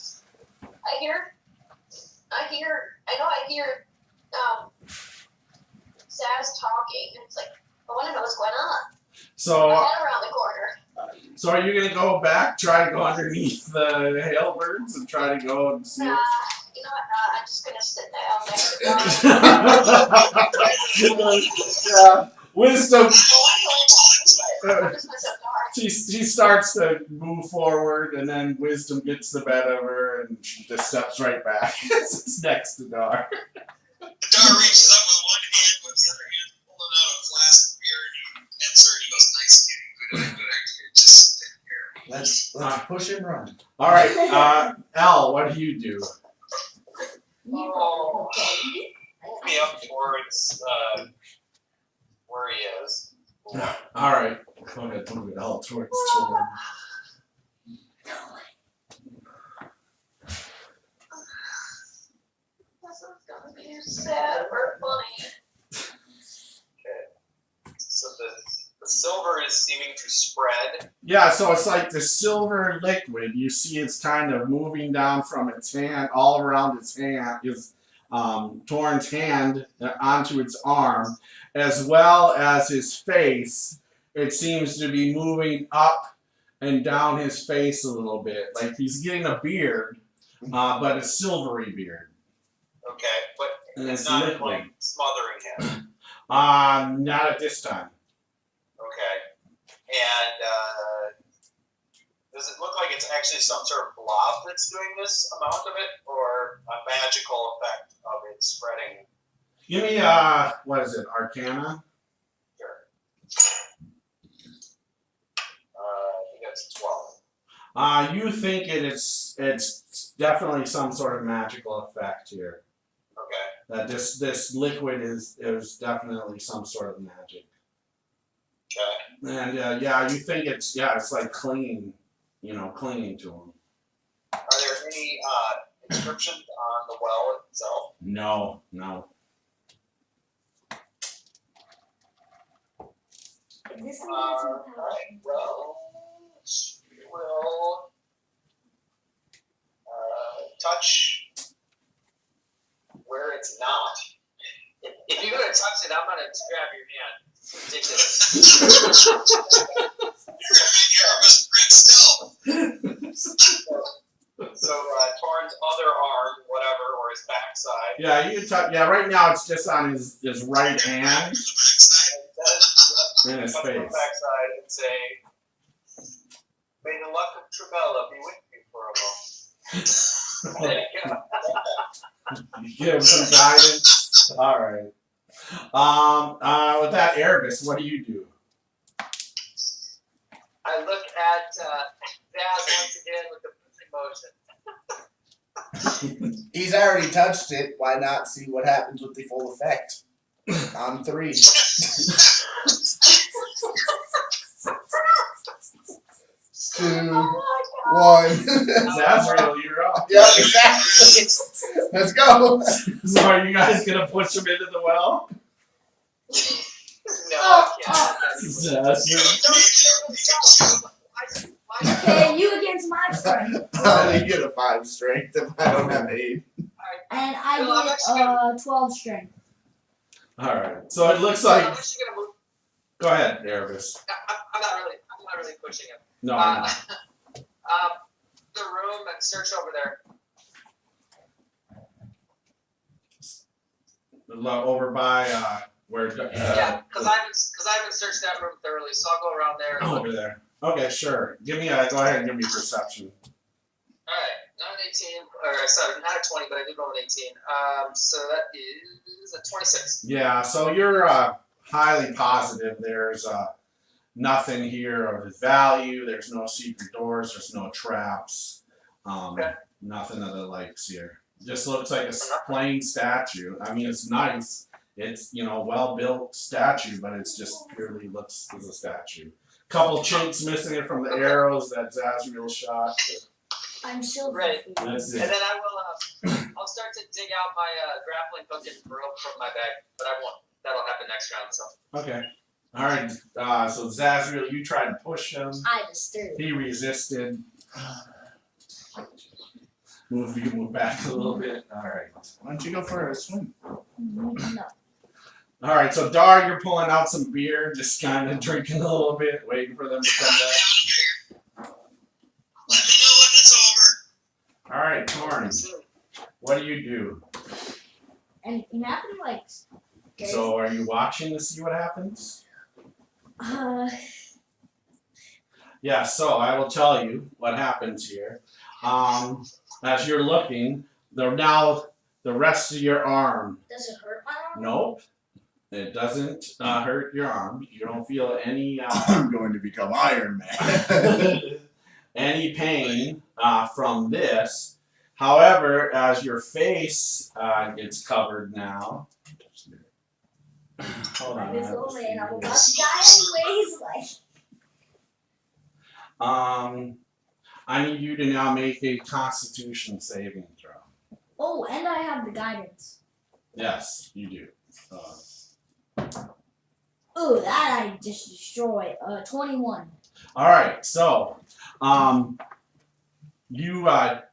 Speaker 5: I know I hear Zaz talking, and it's like, I wanna know what's going on.
Speaker 1: So,
Speaker 5: My head around the corner.
Speaker 1: so are you gonna go back, try to go underneath the hailbirds, and try to go and see?
Speaker 5: You know what, I'm just gonna sit down next to God.
Speaker 1: Wisdom.
Speaker 5: I'm just gonna sit down.
Speaker 1: She starts to move forward, and then Wisdom gets the better of her, and she just steps right back. It's next to Dar.
Speaker 3: Dar reaches up with one hand, with the other hand pulling out a flask of beer, and he pets her, and he goes, "Nice kitty, good idea. Just sit here."
Speaker 2: Let's push and run.
Speaker 1: All right, Al, what do you do?
Speaker 7: Oh, move me up towards where he is.
Speaker 1: All right, go ahead, move it all towards Torn.
Speaker 5: This is gonna be sad or funny.
Speaker 7: Okay. So the silver is seeming to spread.
Speaker 1: Yeah, so it's like the silver liquid. You see it's kind of moving down from its hand, all around its hand, Torn's hand onto its arm, as well as his face. It seems to be moving up and down his face a little bit. Like he's getting a beard, but a silvery beard.
Speaker 7: Okay, but
Speaker 1: And
Speaker 7: it's
Speaker 1: it's
Speaker 7: not
Speaker 1: liquid.
Speaker 7: like smothering him.
Speaker 1: Not at this time.
Speaker 7: Okay. And does it look like it's actually some sort of blob that's doing this amount of it, or a magical effect of it spreading?
Speaker 1: Give me, what is it, Arcana?
Speaker 7: Sure. I think that's 12.
Speaker 1: You think it's definitely some sort of magical effect here.
Speaker 7: Okay.
Speaker 1: That this liquid is definitely some sort of magic.
Speaker 7: Okay.
Speaker 1: And yeah, you think it's like clinging to him.
Speaker 7: Are there any inscriptions on the well itself?
Speaker 1: No.
Speaker 4: This
Speaker 7: Alright, well, we will touch it, I'm gonna grab your hand. It's ridiculous.
Speaker 3: You're Erebus Brent still.
Speaker 7: So Torn's other arm, whatever, or his backside.
Speaker 1: Yeah, you can touch. Yeah, right now it's just on his right hand
Speaker 3: The backside.
Speaker 1: and his
Speaker 7: Touch my
Speaker 1: face.
Speaker 7: backside and say, "May the luck of Trabella be with you for a moment." There you go.
Speaker 1: You give him some guidance. All right. With that Erebus, what do you do?
Speaker 7: I look at Dad once again with the pushing motion.
Speaker 2: He's already touched it. Why not see what happens with the full effect? On 3. 2, 1.
Speaker 1: Zazriel, you're up.
Speaker 2: Yeah, exactly. Let's go.
Speaker 1: So are you guys gonna push him into the well?
Speaker 7: No, I can't.
Speaker 1: Zazriel.
Speaker 4: Okay, you against my strength.
Speaker 2: I only get a 5 strength if I don't have 8.
Speaker 4: And I
Speaker 7: No, I'm
Speaker 4: get
Speaker 7: actually
Speaker 4: 12 strength.
Speaker 1: All right. So it looks like.
Speaker 7: I'm actually gonna move.
Speaker 1: Go ahead, Erebus.
Speaker 7: I'm not really pushing him.
Speaker 1: No, I'm not.
Speaker 7: The room and search over there.
Speaker 1: Over by where?
Speaker 7: Yeah, because I haven't searched that room thoroughly, so I'll go around there.
Speaker 1: Over there. Okay, sure. Go ahead and give me perception.
Speaker 7: Alright, not an 18, or sorry, not a 20, but I did roll an 18. So that is a 26.
Speaker 1: Yeah, so you're highly positive there's nothing here of value. There's no secret doors. There's no traps.
Speaker 7: Okay.
Speaker 1: Nothing of the likes here. Just looks like a plain statue. I mean, it's nice. It's, well-built statue, but it's just purely looks as a statue. Couple chinks missing it from the arrows that Zazriel shot.
Speaker 4: I'm silver.
Speaker 7: Right.
Speaker 1: That's
Speaker 7: And
Speaker 1: it.
Speaker 7: then I will, I'll start to dig out my grappling hook and rope from my bag, but I won't. That'll happen next round, so.
Speaker 1: Okay. All right. So Zazriel, you tried to push him.
Speaker 4: I disturbed.
Speaker 1: He resisted. You can move back a little bit. All right.
Speaker 2: Why don't you go for a swim?
Speaker 4: No.
Speaker 1: All right. So Dar, you're pulling out some beer, just kind of drinking a little bit, waiting for them to come back.
Speaker 3: Let me know when it's over.
Speaker 1: All right, Torn. What do you do?
Speaker 4: And it happened like.
Speaker 1: So are you watching to see what happens? Yeah. So I will tell you what happens here. As you're looking, the rest of your arm.
Speaker 4: Does it hurt my arm?
Speaker 1: Nope. It doesn't hurt your arm. You don't feel any
Speaker 2: I'm going to become Iron Man.
Speaker 1: any pain from this. However, as your face gets covered now. Hold on.
Speaker 4: I'm about to die anyways.
Speaker 1: I need you to now make a Constitution saving throw.
Speaker 4: Oh, and I have the guidance.
Speaker 1: Yes, you do.
Speaker 4: Oh, that I just destroyed. 21.
Speaker 1: All right, so you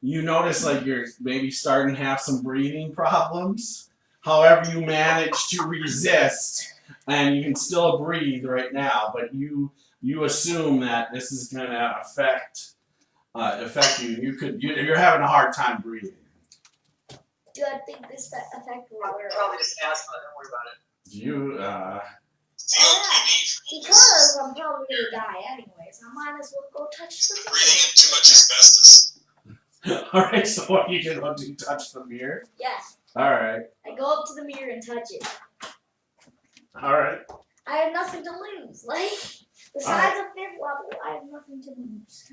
Speaker 1: notice like you're maybe starting to have some breathing problems. However, you manage to resist, and you can still breathe right now. But you assume that this is going to affect you. You're having a hard time breathing.
Speaker 4: Do I think this effect will work?
Speaker 7: Probably just asthma, don't worry about it.
Speaker 4: Because I'm probably gonna die anyways. I might as well go touch the
Speaker 3: Breathing in too much asbestos.
Speaker 1: All right, so what are you going to do? Touch the mirror?
Speaker 4: Yeah.
Speaker 1: All right.
Speaker 4: I go up to the mirror and touch it.
Speaker 1: All right.
Speaker 4: I have nothing to lose. Like, besides a fifth level, I have nothing to lose.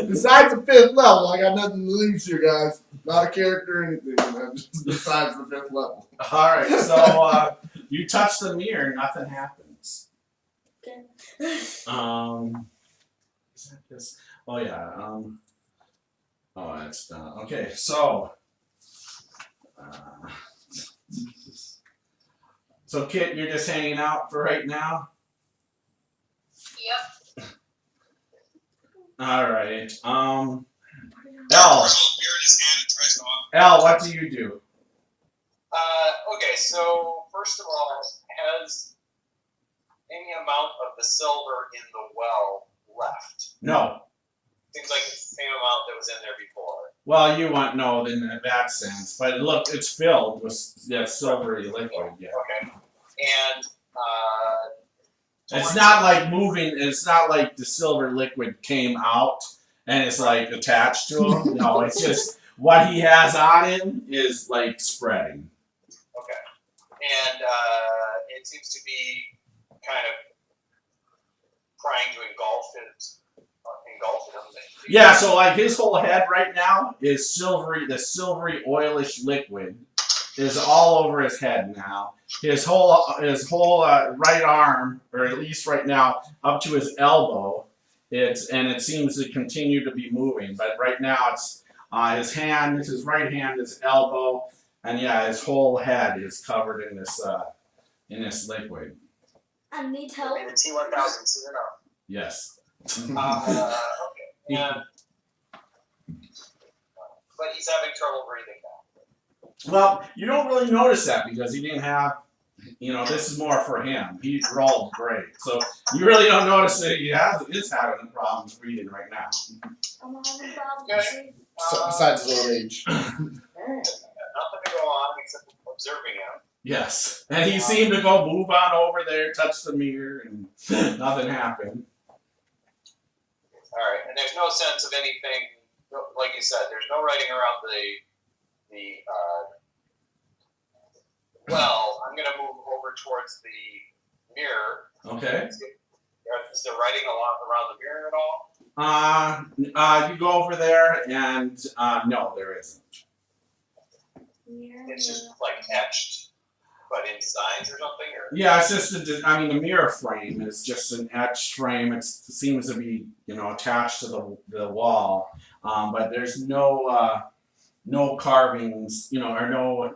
Speaker 2: Besides the 5th level, I got nothing to lose here, guys. Not a character or anything. Just besides the 5th level.
Speaker 1: All right, so you touch the mirror, nothing happens.
Speaker 4: Okay.
Speaker 1: Is that this? Oh yeah. Oh, that's done. Okay, so. So Kit, you're just hanging out for right now.
Speaker 5: Yep.
Speaker 1: All right.
Speaker 3: Pours a little beer in his hand and tries to offer.
Speaker 1: L, what do you do?
Speaker 6: Okay, so first of all, has any amount of the silver in the well left?
Speaker 1: No.
Speaker 6: Seems like it's the same amount that was in there before.
Speaker 1: Well, you want no in that sense, but look, it's filled with that silvery liquid. Yeah.
Speaker 6: Okay. And
Speaker 1: It's not like moving. It's not like the silver liquid came out and it's like attached to him. No, it's just what he has on him is like spreading.
Speaker 6: Okay. And it seems to be kind of trying to engulf him.
Speaker 1: Yeah, so like his whole head right now is silvery. The silvery oilish liquid is all over his head now. His whole right arm, or at least right now, up to his elbow. It seems to continue to be moving, but right now it's his hand, his right hand, his elbow, and yeah, his whole head is covered in this liquid.
Speaker 4: I need help.
Speaker 7: Maybe the T1000 soon enough.
Speaker 1: Yes.
Speaker 6: Okay. Yeah. But he's having trouble breathing now.
Speaker 1: Well, you don't really notice that because he didn't have, this is more for him. He rolled great. So you really don't notice that he is having problems breathing right now.
Speaker 4: I'm having problems.
Speaker 6: Okay.
Speaker 2: Besides his old age.
Speaker 6: Nothing to go on except observing him.
Speaker 1: Yes. And he seemed to go move on over there, touch the mirror, and nothing happened.
Speaker 6: All right, and there's no sense of anything, like you said, there's no writing around the well, I'm going to move over towards the mirror.
Speaker 1: Okay.
Speaker 6: Is there writing around the mirror at all?
Speaker 1: You go over there, and no, there isn't.
Speaker 6: It's just like etched, but in designs or something? Or?
Speaker 1: Yeah, it's just the mirror frame is just an etched frame. It seems to be, attached to the wall, but there's no carvings, or no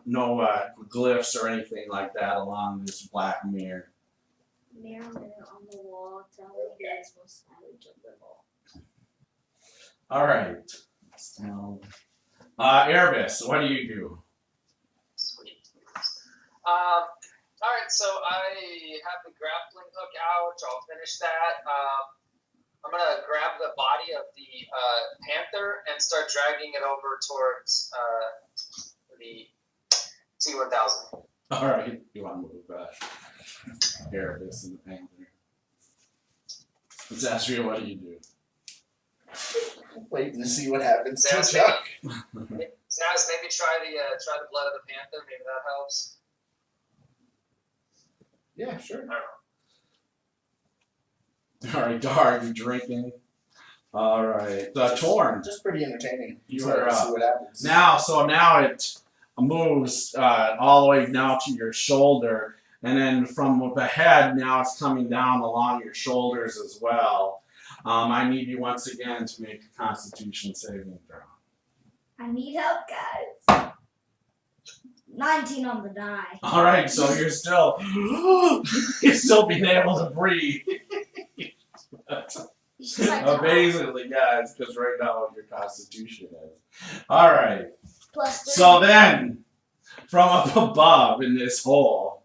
Speaker 1: glyphs or anything like that along this black mirror.
Speaker 4: Mirror on the wall. Tell me guys what's the wall.
Speaker 1: All right. So, Erebus, what do you do?
Speaker 7: Sweet. All right, so I have the grappling hook out. I'll finish that. I'm gonna grab the body of the panther and start dragging it over towards the T1000.
Speaker 1: All right, you want to move back. Erebus and the panther. Zastria, what do you do?
Speaker 2: Waiting to see what happens to
Speaker 7: Sounds
Speaker 2: Chuck.
Speaker 7: Naz, maybe try the blood of the panther. Maybe that helps.
Speaker 2: Yeah, sure.
Speaker 7: I don't know.
Speaker 1: All right, Dar, you drinking? All right, Torn.
Speaker 2: Just pretty entertaining.
Speaker 1: You
Speaker 2: So
Speaker 1: are
Speaker 2: let's
Speaker 1: up.
Speaker 2: see what happens.
Speaker 1: Now it moves all the way now to your shoulder, and then from the head now it's coming down along your shoulders as well. I need you once again to make a Constitution saving throw.
Speaker 4: I need help, guys. 19 on the die.
Speaker 1: All right, so you're still being able to breathe. Amazingly, guys, because right now what your Constitution is. All right.
Speaker 4: Plus 3.
Speaker 1: So then, from up above in this hole,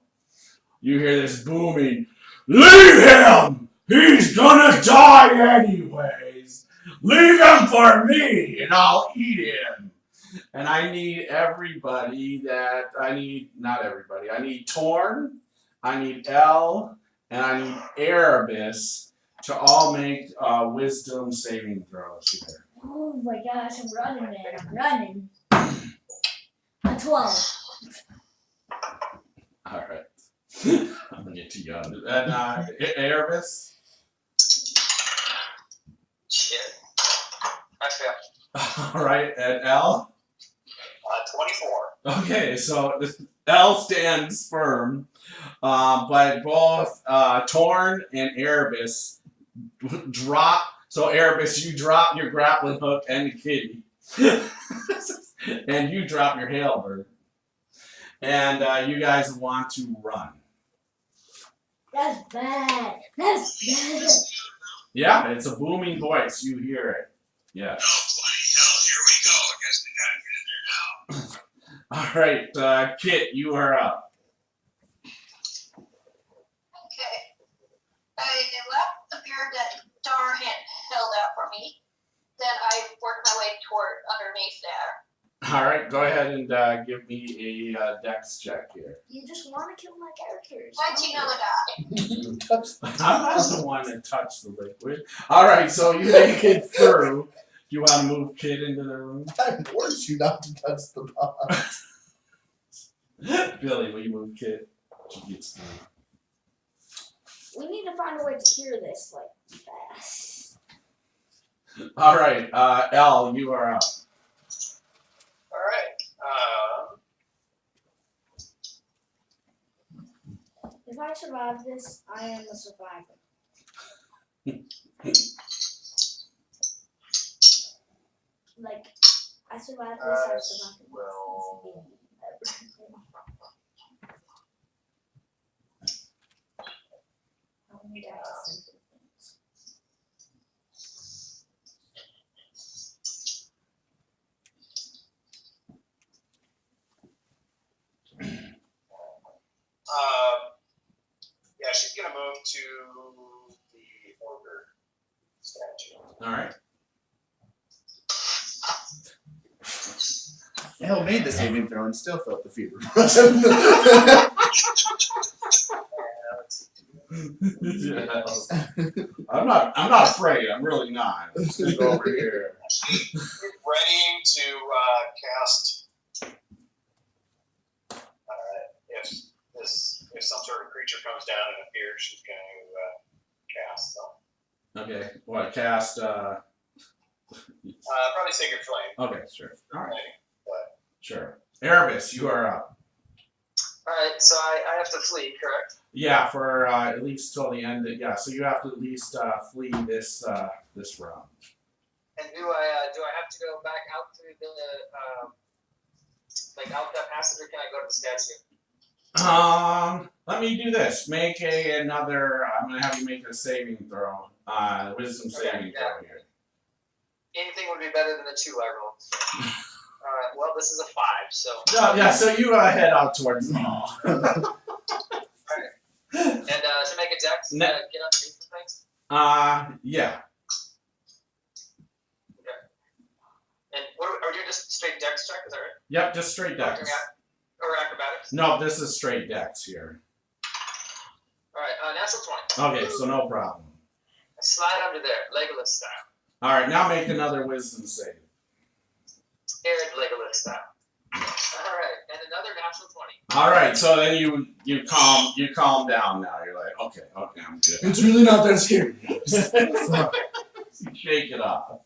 Speaker 1: you hear this booming, "Leave him! He's gonna die anyways! Leave him for me, and I'll eat him!" And I need not everybody, I need Torn, I need Elle, and I need Erebus to all make wisdom saving throws here.
Speaker 4: Oh my gosh, I'm running, man. I'm running. A 12.
Speaker 1: All right. I'm going to get to you. And Erebus?
Speaker 7: Shit. I failed.
Speaker 1: All right. And Elle?
Speaker 6: 24.
Speaker 1: Okay, so Elle stands firm, but both Torn and Erebus drop. So Erebus, you drop your grappling hook and the kitty, and you drop your halberd, and you guys want to run.
Speaker 4: That's bad. That's bad.
Speaker 1: Yeah, it's a booming voice. You hear it. Yeah.
Speaker 3: Oh, bloody hell, here we go. I guess we gotta get in there now.
Speaker 1: All right, Kit, you are up.
Speaker 5: held out for me. Then I work my way toward underneath there.
Speaker 1: All right, go ahead and give me a dex check here.
Speaker 4: You just want to kill my characters.
Speaker 5: 19 on the die.
Speaker 1: I'm not the one that touched the liquid. All right, so you make it through. You want to move Kid into the room?
Speaker 2: I warned you not to touch the box.
Speaker 1: Billy, will you move Kid? She gets through.
Speaker 4: We need to find a way to cure this, like, fast.
Speaker 1: All right, L, you are up.
Speaker 6: Alright.
Speaker 4: If I survive this, I am a survivor. Like, I survived this, I survived this.
Speaker 6: Well, yeah, she's gonna move to the ogre statue.
Speaker 1: All right.
Speaker 2: Hell made the saving throw and still felt the fever.
Speaker 1: Yeah. I'm not afraid. I'm really not. I'm just gonna go over here.
Speaker 6: Readying to cast. If some sort of creature comes down and appears, she's going to cast. So.
Speaker 1: Okay. What? Cast.
Speaker 6: Probably Sacred Flame.
Speaker 1: Okay. Sure. All right.
Speaker 6: But
Speaker 1: Sure. Erebus, you are up.
Speaker 7: Alright, so I have to flee, correct?
Speaker 1: Yeah, for at least till the end. Yeah, so you have to at least flee this this round.
Speaker 7: And do I have to go back out through the like out that passage, or can I go to the statue?
Speaker 1: Let me do this. Make another. I'm gonna have you make a saving throw. Wisdom saving throw here.
Speaker 7: Anything would be better than the 2 I rolled. Alright, well this is a 5, so.
Speaker 1: Yeah, so you head out towards the mall.
Speaker 7: Alright. And to make a dex, get underneath the things?
Speaker 1: Yeah.
Speaker 7: Okay. And what are we doing, just straight dex check, is that right?
Speaker 1: Yep, just straight dex.
Speaker 7: Or acrobatics?
Speaker 1: No, this is straight dex here.
Speaker 7: Alright, natural 20.
Speaker 1: Okay, so no problem.
Speaker 7: Slide under there, Legolas style.
Speaker 1: Alright, now make another wisdom save.
Speaker 7: Scared Legolas style. Alright, and another natural 20.
Speaker 1: Alright, so then you calm down now. You're like, okay, I'm good.
Speaker 2: It's really not that scary.
Speaker 1: Shake it off.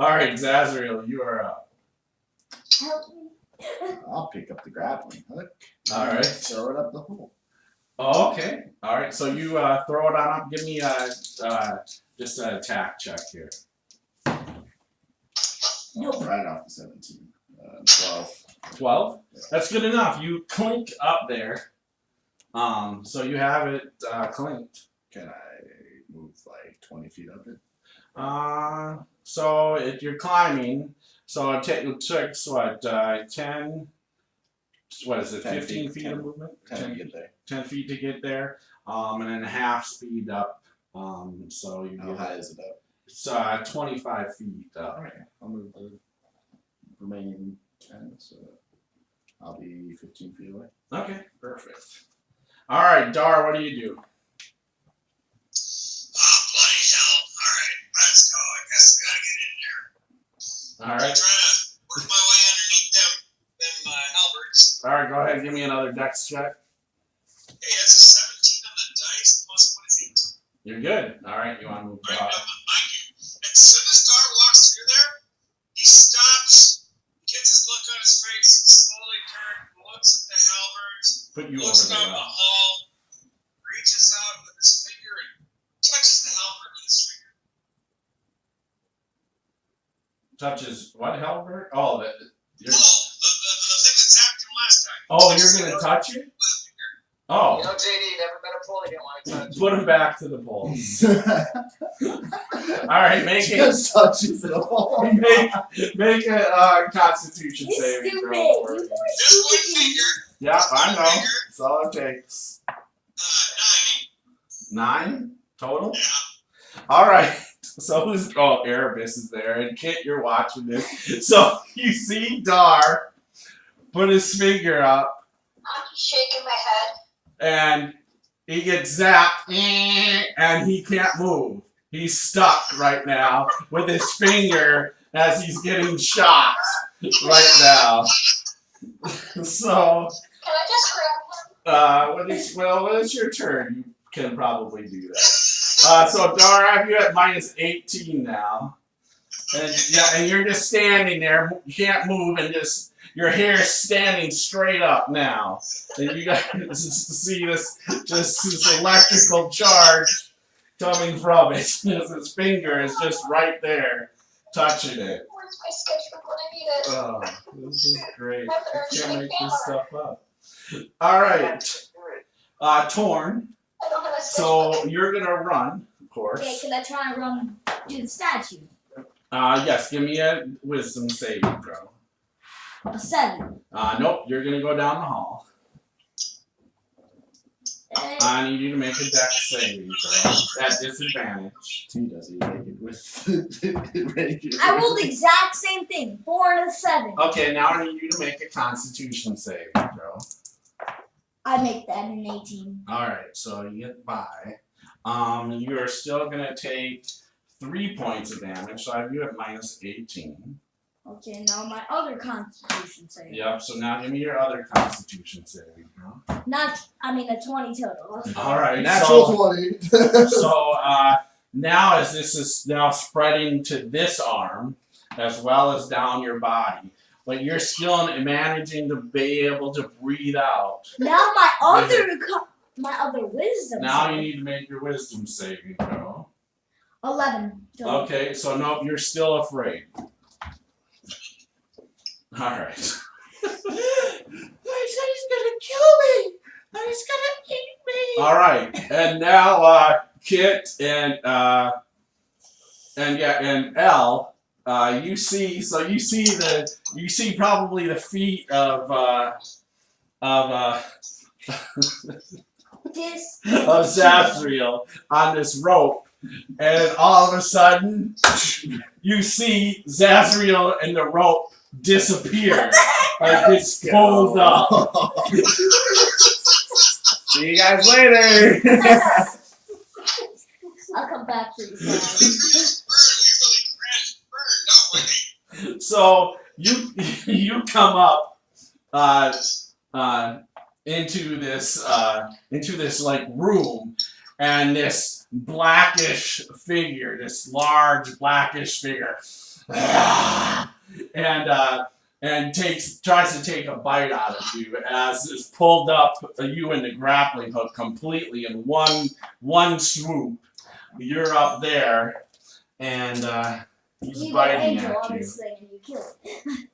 Speaker 1: Alright, Zazriel, you are up.
Speaker 4: Help me.
Speaker 2: I'll pick up the grappling hook.
Speaker 1: Alright.
Speaker 2: Throw it up the hole.
Speaker 1: Oh, okay. Alright, so you throw it on up. Give me just an attack check here.
Speaker 4: Nope.
Speaker 2: Right off the 17. 12.
Speaker 1: 12? That's good enough. You clink up there. So you have it clinked.
Speaker 2: Can I move like 20 feet up it?
Speaker 1: So you're climbing. So it takes what, 10, what is it,
Speaker 2: 10
Speaker 1: 15 feet of movement?
Speaker 2: 10 to get there.
Speaker 1: 10 feet to get there. And then half speed up. So you
Speaker 2: How
Speaker 1: get
Speaker 2: high is it up?
Speaker 1: it's 25 feet up.
Speaker 2: Alright, I'll move the remaining 10, so I'll be 15 feet away.
Speaker 1: Okay, perfect. All right, Dar, what do you do?
Speaker 3: Oh, bloody hell. Alright, let's go. I guess I gotta get in there.
Speaker 1: All
Speaker 3: I'm
Speaker 1: right.
Speaker 3: trying to work my way underneath them halberds.
Speaker 1: All right, go ahead and give me another dex check.
Speaker 3: Hey, that's a 17 on the dice plus what is it?
Speaker 1: You're good. All right, you want to move
Speaker 3: Right,
Speaker 1: up.
Speaker 3: mind you, as soon as Dar walks through there, he stops, gets his look on his face, slowly turns, looks at the halberds,
Speaker 1: Put you
Speaker 3: looks
Speaker 1: over
Speaker 3: down
Speaker 1: there.
Speaker 3: the hall, reaches out with his finger and touches the halberd with his finger.
Speaker 1: Touches what, halberd? Oh, you're,
Speaker 3: The thing that zapped him last time.
Speaker 1: oh, you're going to touch it? Oh,
Speaker 7: You know, JD never met a pull he didn't want to touch.
Speaker 1: put him back to the bowl. All right, make it.
Speaker 2: Just touches it all.
Speaker 1: Make a Constitution
Speaker 4: It's
Speaker 1: saving
Speaker 4: stupid.
Speaker 1: throw for
Speaker 4: You
Speaker 1: me.
Speaker 4: were
Speaker 3: Just one
Speaker 4: stupid.
Speaker 3: finger,
Speaker 1: Yeah, I know. That's all it takes.
Speaker 3: 9.
Speaker 1: 9 total.
Speaker 3: Yeah.
Speaker 1: All right. Erebus is there, and Kit, you're watching this. So you see Dar put his finger up,
Speaker 5: I'm shaking my head.
Speaker 1: and he gets zapped, and he can't move. He's stuck right now with his finger as he's getting shot right now. So,
Speaker 5: Can I just grab him?
Speaker 1: when it's your turn, you can probably do that. So Dar, I have you at -18 now. And you're just standing there. You can't move, and just your hair's standing straight up now. And you guys see this electrical charge coming from it. His finger is just right there, touching it.
Speaker 5: Where's my sketchbook when I need it?
Speaker 1: Oh, this is great.
Speaker 5: I better
Speaker 1: You can't make
Speaker 5: camera.
Speaker 1: this stuff up. All right, Torn.
Speaker 5: I don't have a sketchbook.
Speaker 1: So you're gonna run, of course.
Speaker 4: Okay, can I try and run to the statue?
Speaker 1: Yes. Give me a wisdom saving throw.
Speaker 4: A 7.
Speaker 1: Nope. You're gonna go down the hall. I need you to make a dex saving throw at disadvantage.
Speaker 2: 2 doesn't make it with ranger.
Speaker 4: I rolled the exact same thing. 4 and a 7.
Speaker 1: Okay. Now I need you to make a Constitution saving throw.
Speaker 4: I make that an 18.
Speaker 1: All right. So you get by. You are still gonna take 3 points of damage. So I have you at -18.
Speaker 4: Okay, now my other Constitution save.
Speaker 1: Yep. So now give me your other Constitution saving throw.
Speaker 4: A 20 total.
Speaker 1: All right.
Speaker 2: Natural 20.
Speaker 1: So now as this is now spreading to this arm as well as down your body, but you're still managing to be able to breathe out.
Speaker 4: Now my other wisdom
Speaker 1: Now
Speaker 4: save.
Speaker 1: you need to make your wisdom saving throw.
Speaker 4: 11 total.
Speaker 1: Okay, so no, you're still afraid. All right.
Speaker 4: He's gonna kill me. He's gonna eat me.
Speaker 1: All right, and now Kit and Elle, you see probably the feet of Zazriel on this rope, and all of a sudden you see Zazriel and the rope disappear. Like it's pulled up. See you guys later.
Speaker 4: I'll come back to you.
Speaker 3: We really crash and burn, don't we?
Speaker 1: So you come up into this like room, and this blackish figure, this large blackish figure, and tries to take a bite out of you as it's pulled up you in the grappling hook completely in one swoop. You're up there, and he's
Speaker 4: You
Speaker 1: biting
Speaker 4: angel
Speaker 1: at
Speaker 4: on
Speaker 1: you.
Speaker 4: this thing and you kill it.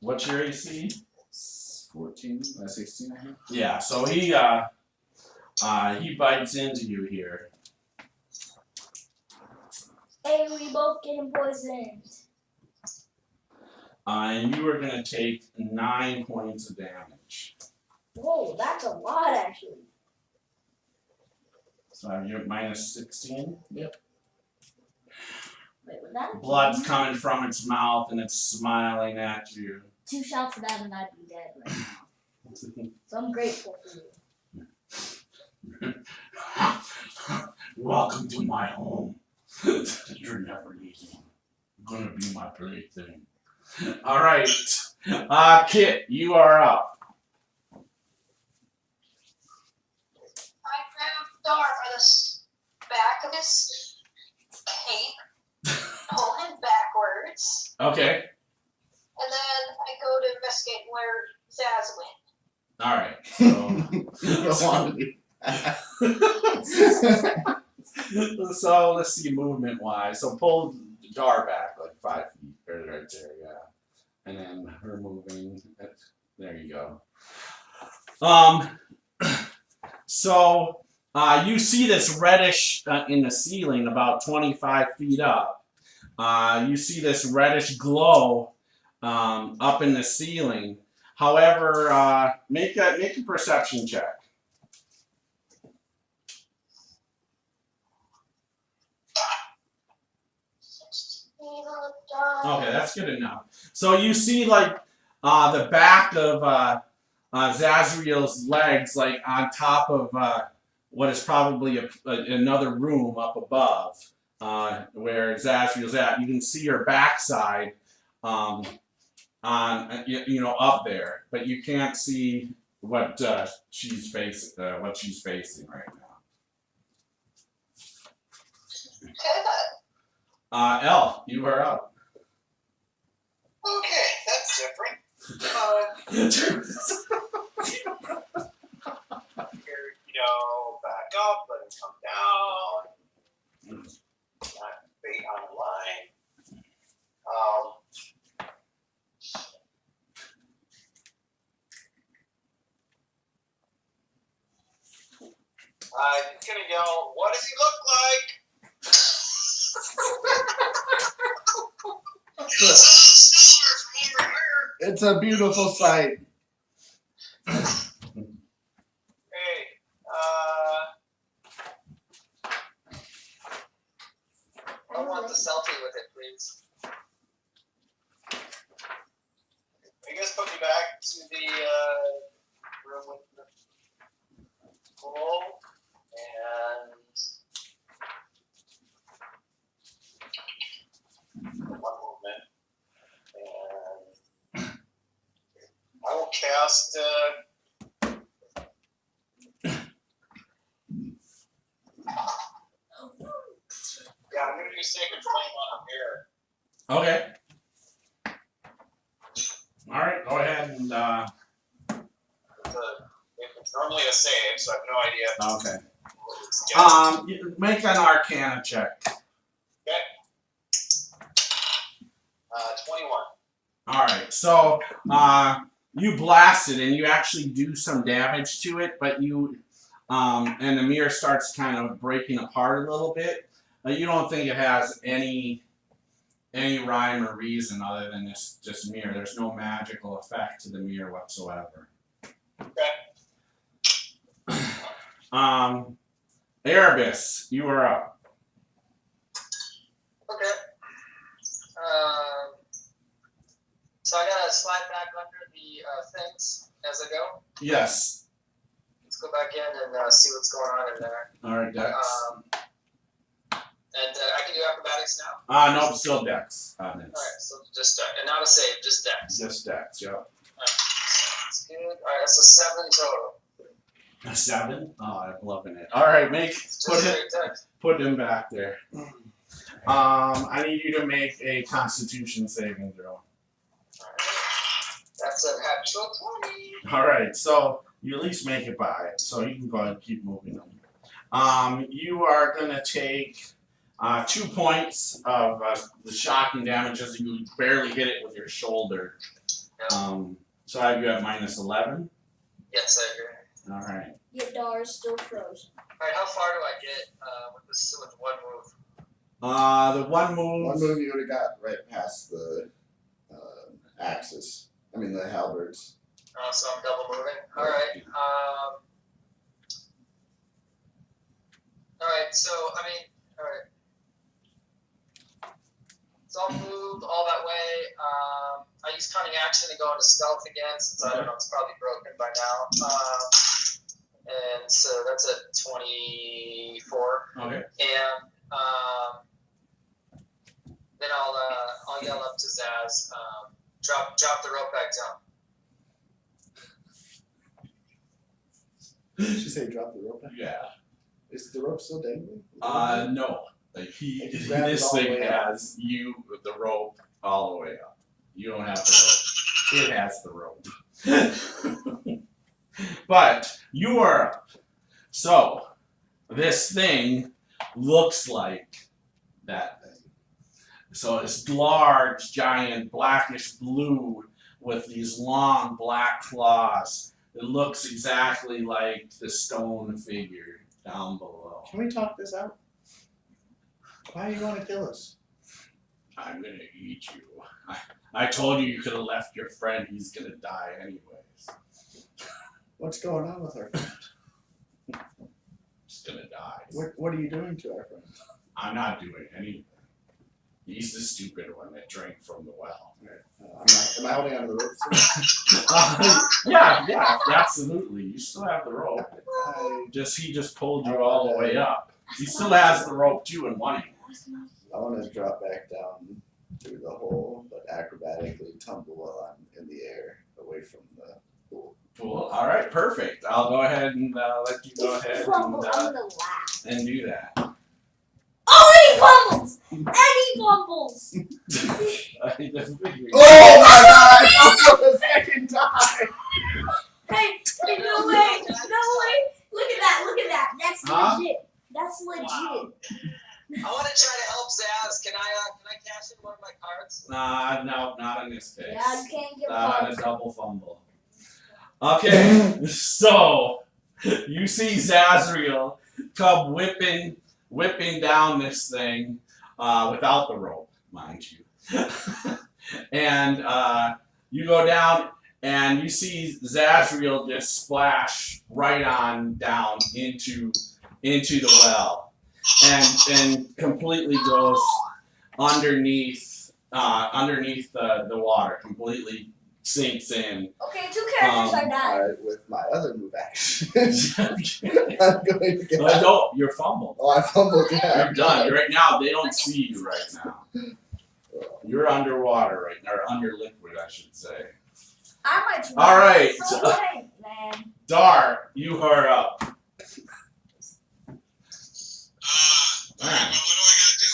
Speaker 1: What's your AC?
Speaker 2: 14, 16, I think.
Speaker 1: Yeah, so he bites into you here.
Speaker 4: Hey, we both getting poisoned.
Speaker 1: And you are going to take 9 points of damage.
Speaker 4: Whoa, that's a lot actually.
Speaker 1: So you're at -16.
Speaker 2: Yep.
Speaker 4: Wait, was that?
Speaker 1: Blood's coming from its mouth and it's smiling at you.
Speaker 4: 2 shots of that and I'd be dead right now. So I'm grateful for you.
Speaker 1: Welcome to my home. You're never leaving. You're gonna be my plaything. All right, Kit, you are up.
Speaker 5: I grabbed Dar by the back of his cape, pull him backwards,
Speaker 1: Okay.
Speaker 5: and then I go to investigate where Zaz went.
Speaker 1: All right. So let's see movement wise. So pull Dar back like 5 feet, right there, yeah. And then her moving. There you go. So you see this reddish in the ceiling, about 25 feet up. You see this reddish glow up in the ceiling. However, make a perception check. Okay, that's good enough. So you see, like, the back of Zazriel's legs, like, on top of what is probably another room up above where Zazriel's at. You can see her backside on up there, but you can't see what she's facing right now. Elle, you are up.
Speaker 6: Okay, that's different. Here, back up, let him come down. Not bait on the line. I'm gonna yell, what does he look like?
Speaker 2: It's a beautiful sight.
Speaker 6: Hey,
Speaker 7: I want the selfie with it, please.
Speaker 6: I guess put me back to the room with the pool and one movement. And I will cast I'm gonna do Sacred Flame on him here.
Speaker 1: Okay. All right, go ahead and.
Speaker 6: It's normally a save, so I have no idea.
Speaker 1: Okay.
Speaker 6: What
Speaker 1: Make an Arcana check.
Speaker 6: Okay. 21.
Speaker 1: All right, so you blast it and you actually do some damage to it, but and the mirror starts kind of breaking apart a little bit. You don't think it has any rhyme or reason other than this just mirror. There's no magical effect to the mirror whatsoever.
Speaker 6: Okay.
Speaker 1: Erebus, you are up.
Speaker 7: Okay. So I gotta slide back under the things as I go.
Speaker 1: Yes.
Speaker 7: Let's go back in and see what's going on in there.
Speaker 1: All right, Dex.
Speaker 7: And I can do acrobatics now.
Speaker 1: Nope, still Dex.
Speaker 7: All right, so just and not a save, just Dex.
Speaker 1: Just Dex, yep.
Speaker 7: All right, sounds good. All right, that's a 7 total.
Speaker 1: A 7? Oh, I'm loving it. All right, put him back there. I need you to make a Constitution saving throw.
Speaker 7: All right. That's an actual 20.
Speaker 1: All right, so you at least make it by, so you can go ahead and keep moving them. You are gonna take 2 points of the shocking damage as you barely hit it with your shoulder.
Speaker 7: Yep.
Speaker 1: So you have minus 11.
Speaker 7: Yes, I agree.
Speaker 1: All right.
Speaker 4: Your door is still frozen.
Speaker 7: All right, how far do I get with one move?
Speaker 1: The one move.
Speaker 2: One move you would have got right past the axes. I mean the halberds.
Speaker 7: So I'm double moving. All right. All right. So all right. So I'll move all that way. I use cunning action to go into stealth again, since I don't know, it's probably broken by now. And so that's a 24.
Speaker 1: Okay.
Speaker 7: And then I'll yell up to Zaz, drop the rope back down.
Speaker 2: Did she say drop the rope?
Speaker 1: Yeah.
Speaker 2: Is the rope still dangling?
Speaker 1: No. Like this
Speaker 2: all the
Speaker 1: thing
Speaker 2: way up.
Speaker 1: has the rope all the way up. You don't have the rope. It has the rope. But you are up. So this thing looks like that thing. So it's large, giant, blackish blue with these long black claws. It looks exactly like the stone figure down below.
Speaker 2: Can we talk this out? Why do you want to kill us?
Speaker 1: I'm gonna eat you. I told you could have left your friend. He's gonna die anyways.
Speaker 2: What's going on with our friend?
Speaker 1: He's gonna die.
Speaker 2: What are you doing to our friend?
Speaker 1: I'm not doing anything. He's the stupid one that drank from the well.
Speaker 2: Am I holding onto the rope?
Speaker 1: Yeah, absolutely. You still have the rope. He just pulled you all the way up. He still has the rope too in one hand.
Speaker 2: I want to drop back down through the hole, but acrobatically tumble while I'm in the air, away from the pool.
Speaker 1: Cool. All right, perfect. I'll go ahead and let you go ahead and do that.
Speaker 4: Oh, he fumbles! And he fumbles!
Speaker 2: Oh my God! For the second time!
Speaker 4: Hey, no way! No way! Look at that! That's legit. That's legit.
Speaker 7: Wow. I want to try to help Zaz. Can I cash in one of my cards?
Speaker 1: No, not in this case.
Speaker 4: Yeah, you can't get
Speaker 1: Not a
Speaker 4: cards.
Speaker 1: double fumble. Okay, so you see Zazriel come whipping down this thing without the rope, mind you. And you go down and you see Zazriel just splash right on down into the well and completely goes underneath the water, completely sinks in.
Speaker 4: Okay, 2 characters are dying.
Speaker 2: With my other move action, I'm going to get out.
Speaker 1: No, you're fumbled.
Speaker 2: Oh, I fumbled, yeah.
Speaker 1: You're done. Right now, they don't see you right now. You're underwater right now, or under liquid, I should say.
Speaker 4: I might try.
Speaker 1: All right.
Speaker 4: Man.
Speaker 1: Dar, you are up.
Speaker 3: What do I gotta do? You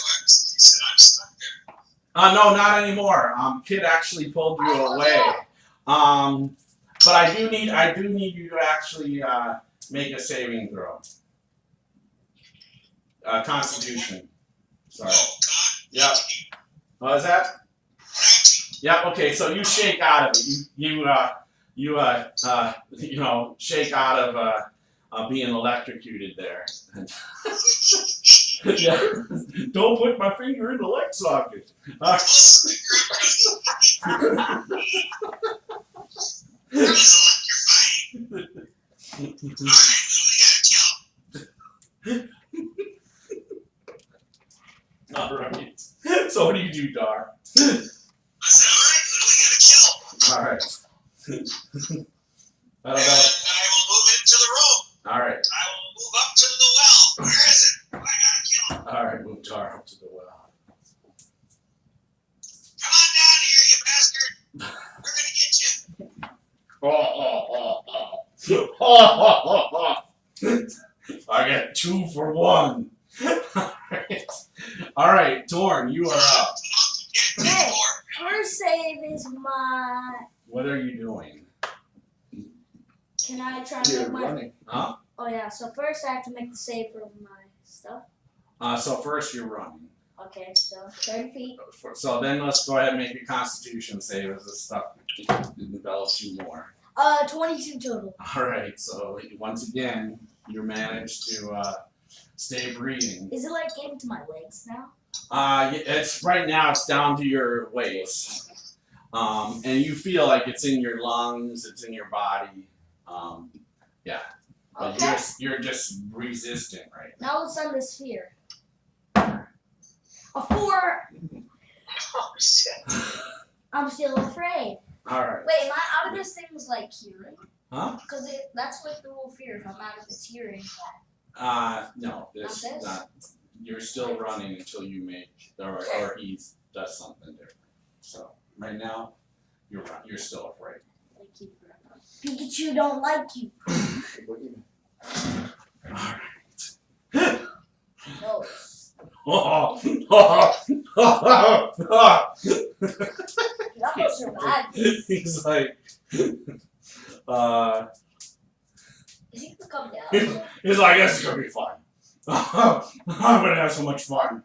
Speaker 3: said I'm stuck there.
Speaker 1: No, not anymore. Kid actually pulled you away. But I do need you to actually make a saving throw. Constitution. Sorry. Yep. What is that? Yep. Okay. So you shake out of it. You shake out of being electrocuted there. Yeah. Don't put my finger in the leg socket. All right. So what do you do, Dar?
Speaker 3: I said, alright, who do we gotta kill?
Speaker 1: All right.
Speaker 3: And I will move into the room.
Speaker 1: All right.
Speaker 3: I will move up to the well. Where is it? Who I gotta kill?
Speaker 1: All right. Move Dar up to the well.
Speaker 3: Come on down here, you bastard. We're gonna get you.
Speaker 1: I got 2 for 1. All right, Torn, you are up.
Speaker 4: Hey, first save is my.
Speaker 1: What are you doing?
Speaker 4: Can I try to
Speaker 2: You're
Speaker 4: make my?
Speaker 2: running.
Speaker 1: Huh?
Speaker 4: Oh yeah. So first I have to make the save for my stuff.
Speaker 1: So first you're running.
Speaker 4: Okay, so 30 feet.
Speaker 1: So then let's go ahead and make a Constitution save as this stuff develops you more.
Speaker 4: 22 total.
Speaker 1: All right. So once again, you managed to stay breathing.
Speaker 4: Is it like getting to my legs now?
Speaker 1: It's right now. It's down to your waist, and you feel like it's in your lungs. It's in your body. Yeah. But
Speaker 4: Okay.
Speaker 1: you're just resistant right now.
Speaker 4: Now let's send the sphere. A 4.
Speaker 7: Oh shit.
Speaker 4: I'm still afraid.
Speaker 1: All right.
Speaker 4: Wait, am I out of this thing's like hearing?
Speaker 1: Huh?
Speaker 4: Because that's like the rule fear if I'm out of its hearing.
Speaker 1: No. This
Speaker 4: Not this?
Speaker 1: not. You're still running until you make or he does something different. So right now, you're still afraid.
Speaker 4: Thank you. Pikachu don't like you. No. You almost survived this.
Speaker 1: He's like,
Speaker 4: Is he gonna come down?
Speaker 1: he's like, this is gonna be fun. I'm gonna have so much fun.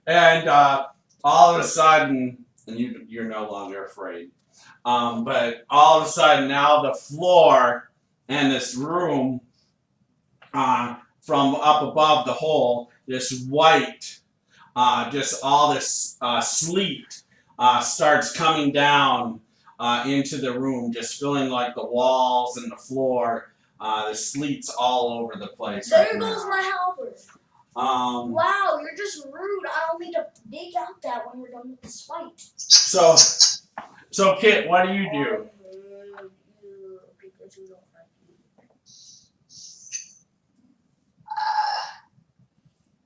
Speaker 1: And all of a sudden, and you're no longer afraid. But all of a sudden, now the floor and this room, from up above the hole, this white, just all this sleet starts coming down into the room, just filling like the walls and the floor. The sleet's all over the place.
Speaker 4: There
Speaker 1: right
Speaker 4: goes
Speaker 1: now.
Speaker 4: my helper. Wow, you're just rude. I'll need to dig out that when we're done with this fight.
Speaker 1: So Kit, what do you do?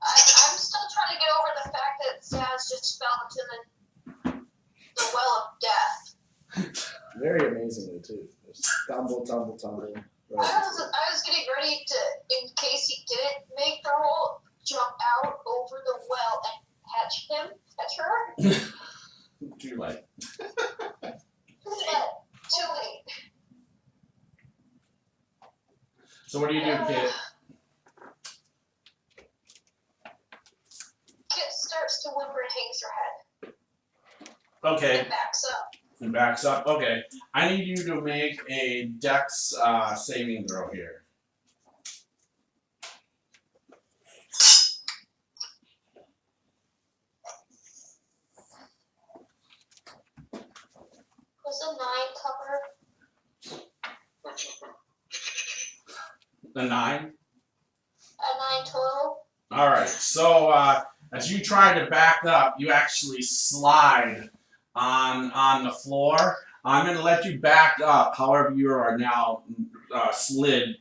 Speaker 5: I'm still trying to get over the fact that Zaz just fell into the well of death.
Speaker 1: Very amazingly too. Just tumble.
Speaker 5: I was getting ready to, in case he didn't make the roll, jump out over the well and catch her.
Speaker 1: Too late.
Speaker 5: Too late.
Speaker 1: So what do you do, Kit?
Speaker 5: Kit starts to whimper and hangs her head.
Speaker 1: Okay.
Speaker 5: And backs up.
Speaker 1: And backs up. Okay. I need you to make a Dex saving throw here.
Speaker 5: Was a 9 cover?
Speaker 1: A 9?
Speaker 5: A 9 total?
Speaker 1: Alright, so as you try to back up, you actually slide on the floor. I'm going to let you back up, however you are now slid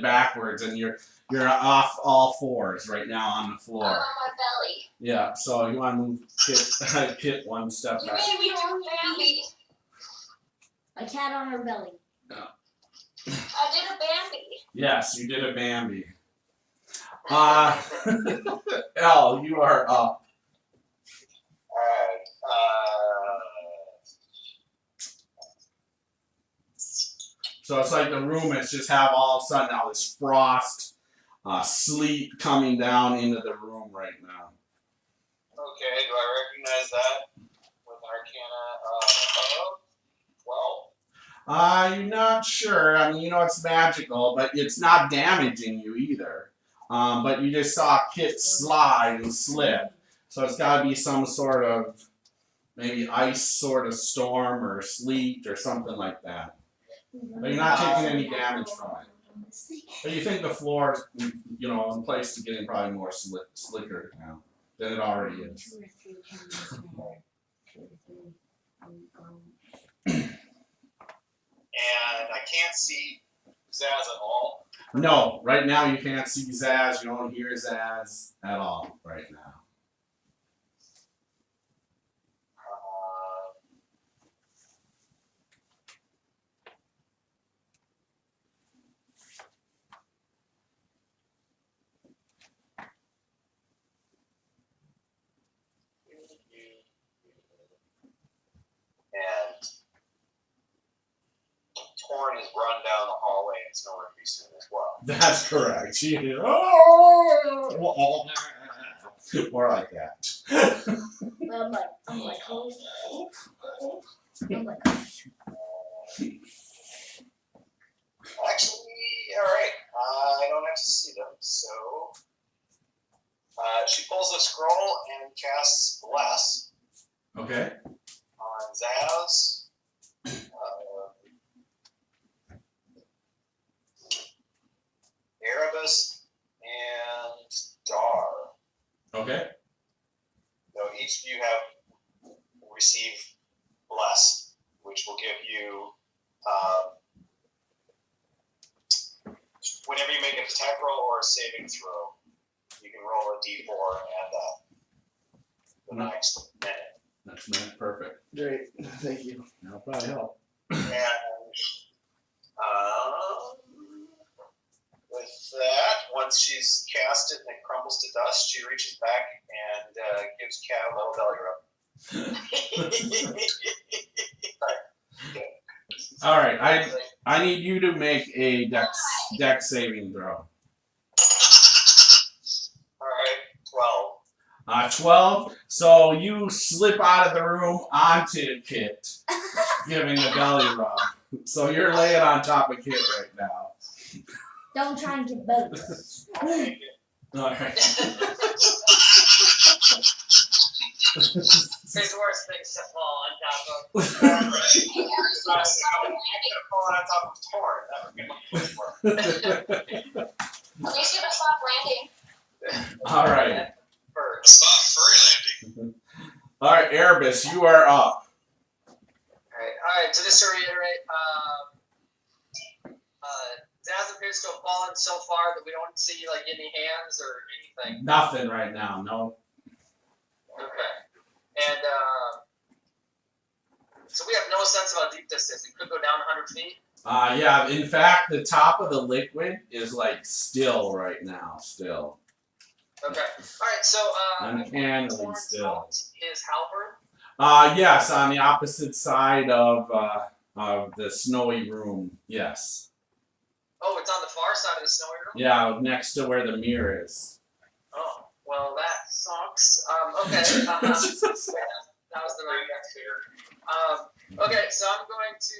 Speaker 1: backwards, and you're off all fours right now on the floor.
Speaker 5: On my belly.
Speaker 1: Yeah, so you want to move Kit one step
Speaker 5: You
Speaker 1: back.
Speaker 5: made me do Bambi.
Speaker 4: A cat on her belly.
Speaker 5: I did a Bambi.
Speaker 1: Yes, you did a Bambi. L, you are up.
Speaker 6: Alright.
Speaker 1: So it's like the room is just have all of a sudden now this frost, sleet coming down into the room right now.
Speaker 6: Okay, do I recognize that with Arcana 12?
Speaker 1: You're not sure. I mean, you know it's magical, but it's not damaging you either. But you just saw Kit slide and slip. So it's got to be some sort of maybe ice sort of storm or sleet or something like that. But you're not taking any damage from it. But you think the floor is, you know, in place to getting probably more slicker now than it already is.
Speaker 6: And I can't see Zaz at all.
Speaker 1: No, right now you can't see Zaz. You don't hear Zaz at all right now.
Speaker 6: And Torn is run down the hallway and it's nowhere to be seen as well.
Speaker 1: That's correct. She did. More like that.
Speaker 4: I'm like, oh. I'm like,
Speaker 6: Actually, alright. I don't have to see them, so she pulls a scroll and casts Bless
Speaker 1: Okay.
Speaker 6: on Zaz. Erebus and Dar.
Speaker 1: Okay.
Speaker 6: So each of you have received Bless, which will give you, whenever you make an attack roll or a saving throw, you can roll a d4 and add that the next minute.
Speaker 1: Next minute, perfect. Great. Thank you. That'll probably help.
Speaker 6: And with that, once she's cast it and it crumbles to dust, she reaches back and gives Cat a little belly rub.
Speaker 1: All right. I need you to make a dex saving throw.
Speaker 6: All right, 12.
Speaker 1: 12. So you slip out of the room onto Kit, giving a belly rub. So you're laying on top of Kit right now.
Speaker 4: don't try and get both.
Speaker 1: All right.
Speaker 7: There's worse things to fall on top of.
Speaker 6: Falling on top of Torn. That would be much worse.
Speaker 5: At least you have a soft landing.
Speaker 1: All right.
Speaker 3: Soft furry landing.
Speaker 1: All right, Erebus, you are up.
Speaker 7: Alright, so just to reiterate, Zaz appears to have fallen so far that we don't see like any hands or anything.
Speaker 1: Nothing right now, no.
Speaker 7: Okay. And so we have no sense of how deep this is. It could go down 100 feet.
Speaker 1: Yeah, in fact, the top of the liquid is like still right now, still.
Speaker 7: Okay. Alright, so
Speaker 1: Uncannily still.
Speaker 7: His halberd.
Speaker 1: Yes, on the opposite side of the snowy room. Yes.
Speaker 7: Oh, it's on the far side of the snowy room?
Speaker 1: Yeah, next to where the mirror is.
Speaker 7: Oh, well, that sucks. Okay. That was the right answer. Okay, so I'm going to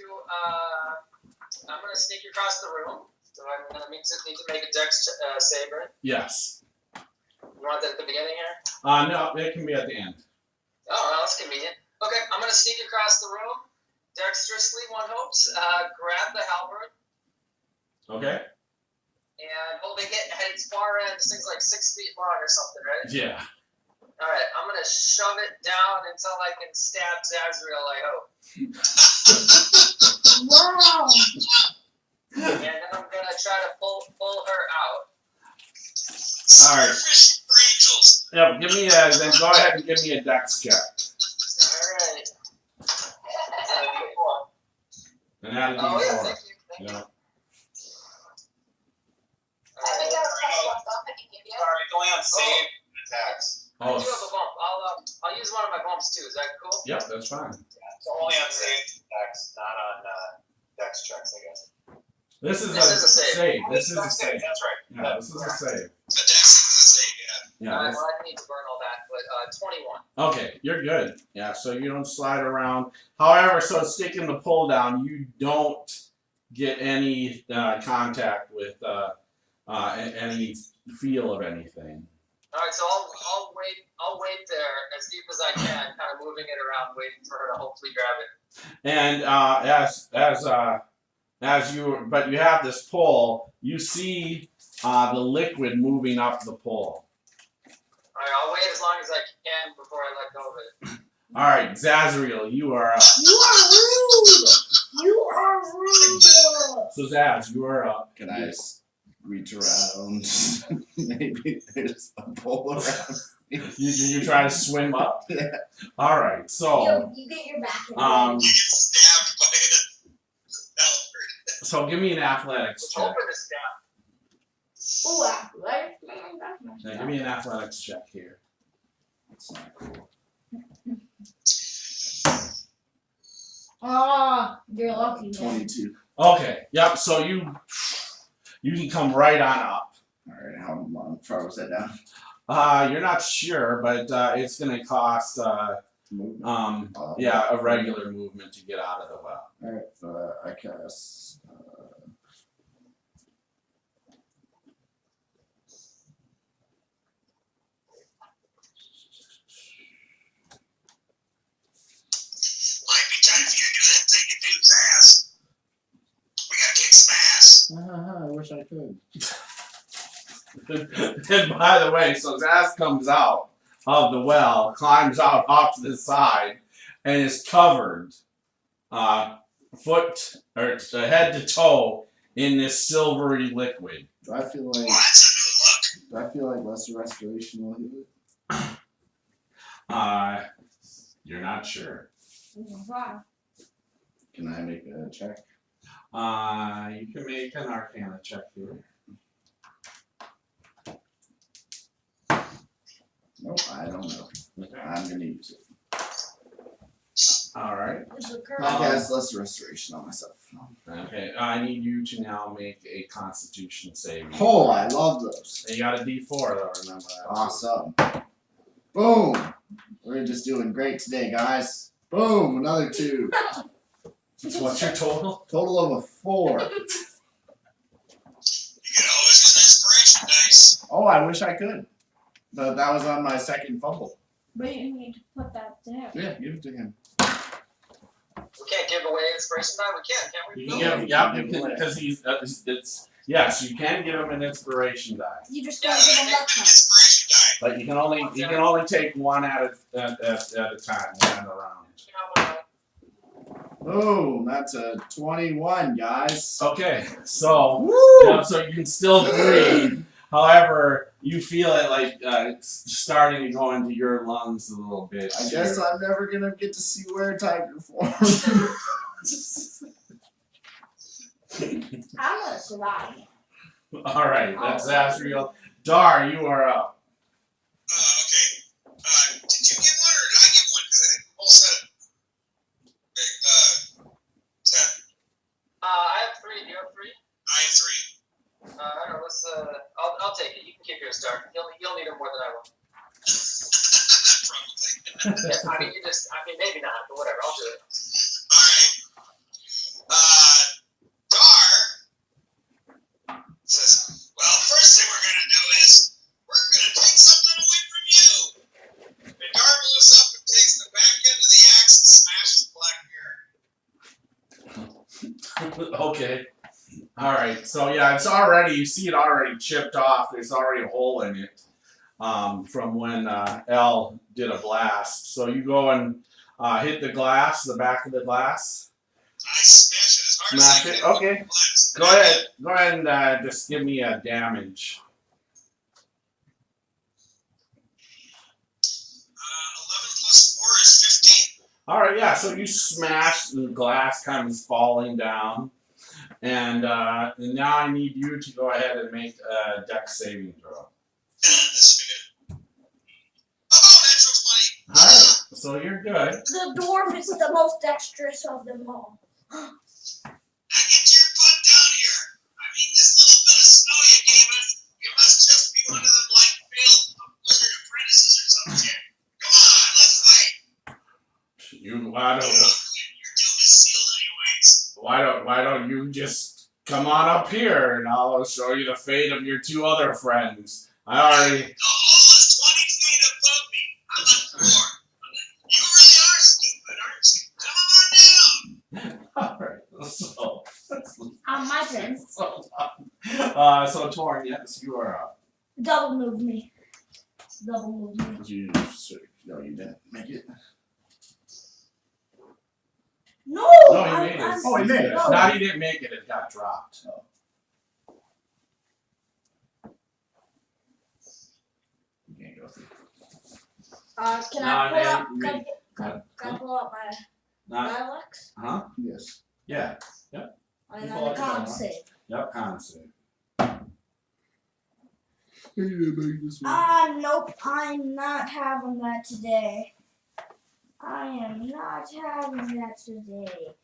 Speaker 7: sneak across the room. So I'm going to need to make a dex save, right?
Speaker 1: Yes.
Speaker 7: You want that at the beginning here?
Speaker 1: No, it can be at the end.
Speaker 7: Oh, well, that's convenient. Okay, I'm going to sneak across the room. Dexterously, one hopes. Grab the halberd.
Speaker 1: Okay.
Speaker 7: And holding it at its far end, this thing's like 6 feet long or something, right?
Speaker 1: Yeah.
Speaker 7: Alright, I'm going to shove it down until I can stab Zazriel, I hope.
Speaker 4: Wow.
Speaker 7: And then I'm going to try to pull her out.
Speaker 1: All right.
Speaker 3: Fish for angels.
Speaker 1: Yep. Then go ahead and give me a dex check.
Speaker 7: Alright.
Speaker 1: And add a d4.
Speaker 7: Oh, yeah, thank you.
Speaker 1: Yeah.
Speaker 5: I think I was kind of left off. I can give you.
Speaker 6: Sorry, it's only on save attacks.
Speaker 7: I do have a bump. I'll use one of my bumps too. Is that cool?
Speaker 1: Yep, that's fine.
Speaker 6: So only on save attacks, not on dex checks, I guess.
Speaker 1: This is a save. This is a save.
Speaker 6: That's right.
Speaker 1: Yeah, this is a save.
Speaker 3: The dex is the same, yeah.
Speaker 1: Yeah.
Speaker 7: Well, I need to burn all that, but 21.
Speaker 1: Okay, you're good. Yeah, so you don't slide around. However, so sticking the pull down, you don't get any contact with any feel of anything.
Speaker 7: All right, so I'll wait there as deep as I can, kind of moving it around, waiting for her to hopefully grab it.
Speaker 1: And but you have this pull, you see the liquid moving up the pole.
Speaker 7: All right, I'll wait as long as I can before I let go of it.
Speaker 1: All right, Zazriel, you are up.
Speaker 4: You are rude. You are rude.
Speaker 1: So Zaz, you are up.
Speaker 2: Can I reach around? Maybe there's a pole around.
Speaker 1: You try to swim up?
Speaker 2: Yeah.
Speaker 1: All right, so
Speaker 4: You get your back in.
Speaker 3: You get stabbed by a halberd.
Speaker 1: so give me an athletics
Speaker 7: Let's
Speaker 1: check.
Speaker 7: open this down.
Speaker 4: Ooh, athletics.
Speaker 1: Yeah, give me an athletics check here.
Speaker 2: That's not cool.
Speaker 4: Oh, you're lucky, man.
Speaker 2: 22.
Speaker 1: Okay, yep. So you can come right on up.
Speaker 2: All right, how far was that down?
Speaker 1: You're not sure, but it's gonna cost
Speaker 2: Movement.
Speaker 1: a regular movement to get out of the well.
Speaker 2: All right, I cast.
Speaker 3: Might be time for you to do that thing you do, Zaz. We gotta kick some ass.
Speaker 2: I wish I could.
Speaker 1: And by the way, so Zaz comes out of the well, climbs out off to the side, and is covered head to toe in this silvery liquid.
Speaker 2: Do I feel like?
Speaker 3: Well, that's a new look.
Speaker 2: Do I feel like lesser restoration will heal it?
Speaker 1: You're not sure.
Speaker 4: Wow.
Speaker 2: Can I make a check?
Speaker 1: You can make an Arcana check here.
Speaker 2: Nope, I don't know. I'm gonna use it.
Speaker 1: All right.
Speaker 4: It's a
Speaker 2: I
Speaker 4: curse.
Speaker 2: cast lesser restoration on myself.
Speaker 1: Okay. I need you to now make a Constitution save.
Speaker 2: Oh, I love those.
Speaker 1: And you got a D4 though. Remember that.
Speaker 2: Awesome. Boom. We're just doing great today, guys. Boom, another 2.
Speaker 1: What's your total?
Speaker 2: Total of a 4.
Speaker 3: You can always get inspiration dice.
Speaker 2: Oh, I wish I could. But that was on my second fumble.
Speaker 4: But you need to put that there.
Speaker 2: Yeah, give it to him.
Speaker 7: We can't give away inspiration die. We can, can't we?
Speaker 1: You can give, because it's yes, you can give him an inspiration die.
Speaker 4: You just
Speaker 3: Yeah,
Speaker 4: gotta
Speaker 3: I
Speaker 4: give
Speaker 3: give
Speaker 4: him
Speaker 3: him
Speaker 4: luck
Speaker 3: an
Speaker 4: dice.
Speaker 3: inspiration die.
Speaker 1: But you can only take one at a time, one at a round.
Speaker 2: Oh, that's a 21, guys.
Speaker 1: Okay, so so you can still breathe. However, you feel it like starting to go into your lungs a little bit.
Speaker 2: I guess I'm never gonna get to see where Tiger form.
Speaker 4: I'm gonna survive.
Speaker 1: All right, that's Azriel. Dar, you are up.
Speaker 3: Okay. Did you get one or did I get one? Because I think we both said it. Ten.
Speaker 7: I have 3. Do you have 3?
Speaker 3: I have 3.
Speaker 7: I don't know. Let's. I'll take it. You can keep yours, Dark. You'll need them more than I will.
Speaker 3: Probably.
Speaker 7: Yeah, I mean, maybe not, but whatever. I'll do it.
Speaker 3: Alright. Dar says, well, first thing we're going to do is we're going to take something away from you. And Dar moves up and takes the back end of the axe and smashes the black mirror.
Speaker 1: Okay. All right. So yeah, it's already. You see it already chipped off. There's already a hole in it from when L did a blast. So you go and hit the glass, the back of the glass.
Speaker 3: I smash it as hard
Speaker 1: Smash
Speaker 3: as I
Speaker 1: it.
Speaker 3: can.
Speaker 1: Okay.
Speaker 3: Blast.
Speaker 1: Go ahead. Go ahead and just give me a damage.
Speaker 3: 11 plus 4 is 15.
Speaker 1: All right. Yeah. So you smash the glass, kind of falling down, and now I need you to go ahead and make a dex saving throw.
Speaker 3: This should be good. Oh, natural 20.
Speaker 1: All right. So you're good.
Speaker 4: The dwarf is the most dexterous of them all.
Speaker 3: Now get your butt down here. I mean, this little bit of snow you gave us, you must just be one of them, like, failed wizard apprentices or some shit. Come on, let's fight.
Speaker 1: Why don't
Speaker 3: Your doom is sealed anyways.
Speaker 1: why don't you just come on up here and I'll show you the fate of your 2 other friends. I already.
Speaker 3: The hole is 20 feet above me. I'm on the floor. You really are stupid, aren't you? Come on down.
Speaker 1: All right. So.
Speaker 4: My turn.
Speaker 1: So Torn, yes, you are up.
Speaker 4: Double move me. Double move me.
Speaker 2: No, you didn't make it.
Speaker 4: No!
Speaker 1: No, he made it.
Speaker 2: Oh, he made it.
Speaker 4: No.
Speaker 1: Not he didn't make it. It got dropped.
Speaker 2: You can't go through.
Speaker 4: Can
Speaker 1: No,
Speaker 4: I pull
Speaker 1: man,
Speaker 4: up?
Speaker 1: you
Speaker 4: Can,
Speaker 1: made-
Speaker 4: can, can I pull up my
Speaker 1: Not.
Speaker 4: dialects?
Speaker 1: Huh?
Speaker 2: Yes.
Speaker 1: Yeah.
Speaker 4: And
Speaker 1: You
Speaker 4: then
Speaker 1: pull
Speaker 4: the
Speaker 1: up your
Speaker 4: con
Speaker 1: dialects.
Speaker 4: save.
Speaker 1: Yep. Con save.
Speaker 4: Nope. I'm not having that today. I am not having that today.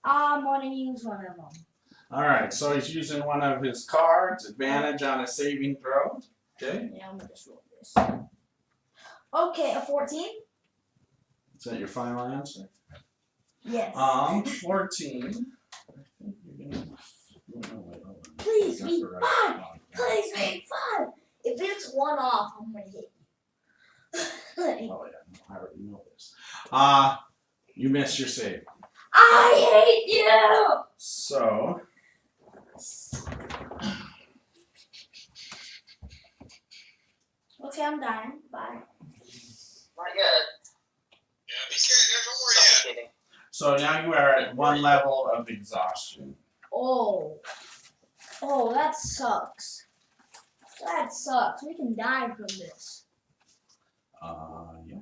Speaker 4: I'm gonna use one of them.
Speaker 1: All right. So he's using one of his cards. Advantage on a saving throw. Okay.
Speaker 4: Yeah, I'm gonna just roll this. Okay, a 14?
Speaker 1: Is that your final answer?
Speaker 4: Yes.
Speaker 1: 14. I think you're gonna. Oh, wait, hold on.
Speaker 4: Please
Speaker 1: That's
Speaker 4: be
Speaker 1: the right
Speaker 4: fun.
Speaker 1: one.
Speaker 4: Please be fun. If it's one off, I'm gonna hit you.
Speaker 1: Oh yeah, no, I already know this. You missed your save.
Speaker 4: I hate you.
Speaker 1: So.
Speaker 4: Okay, I'm dying. Bye.
Speaker 7: Not yet.
Speaker 3: Yeah, be careful. Don't worry yet.
Speaker 7: Suffocating.
Speaker 1: So now you are at 1 level of exhaustion.
Speaker 4: Oh. Oh, that sucks. That sucks. We can die from this.
Speaker 1: Yeah.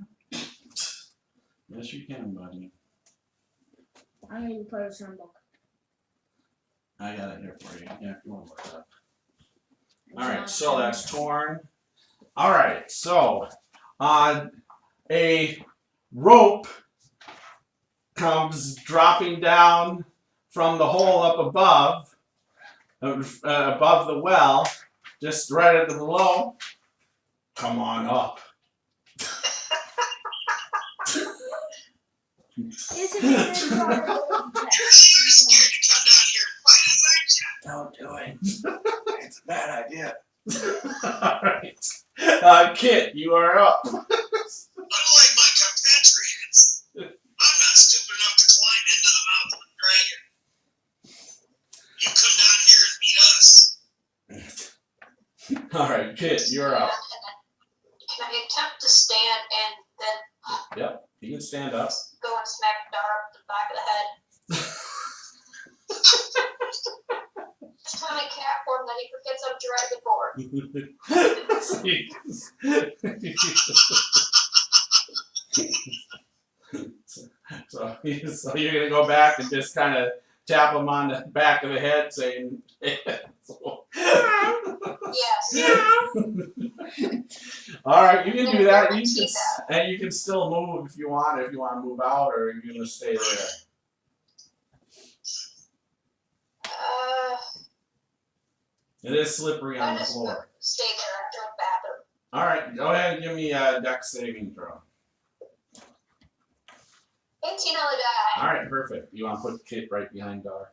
Speaker 1: Yes, you can, buddy.
Speaker 4: I'm gonna play with some book.
Speaker 1: I got it here for you. Yeah, if you want to look it up. Alright, so that's Torn. Alright, so a rope comes dropping down from the hole up above the well, just right at the below. Come on up.
Speaker 4: Isn't it
Speaker 3: You really are scared to come down here and fight us, aren't you?
Speaker 2: Don't do it. It's a bad idea.
Speaker 3: Unlike
Speaker 1: Alright. Kit, you are up.
Speaker 3: my compatriots, I'm not stupid enough to climb into the mouth of a dragon. You come down here and meet us.
Speaker 1: Alright, Kit, you're up.
Speaker 5: Can stand and then
Speaker 1: Yep, you can stand up.
Speaker 5: go and smack Dar up the back of the head. Just kind of cat form that he forgets I'm dragon board.
Speaker 1: So you're gonna go back and just kind of tap him on the back of the head, saying,
Speaker 5: Yes.
Speaker 1: "All right, you can do that. And you can still move if you want. If you want to move out, or you're gonna stay there." It is slippery on the floor.
Speaker 5: Stay there after a bathroom.
Speaker 1: All right, go ahead and give me a dex saving throw.
Speaker 5: 18 on the die.
Speaker 1: All right, perfect. You want to put Kit right behind Dar.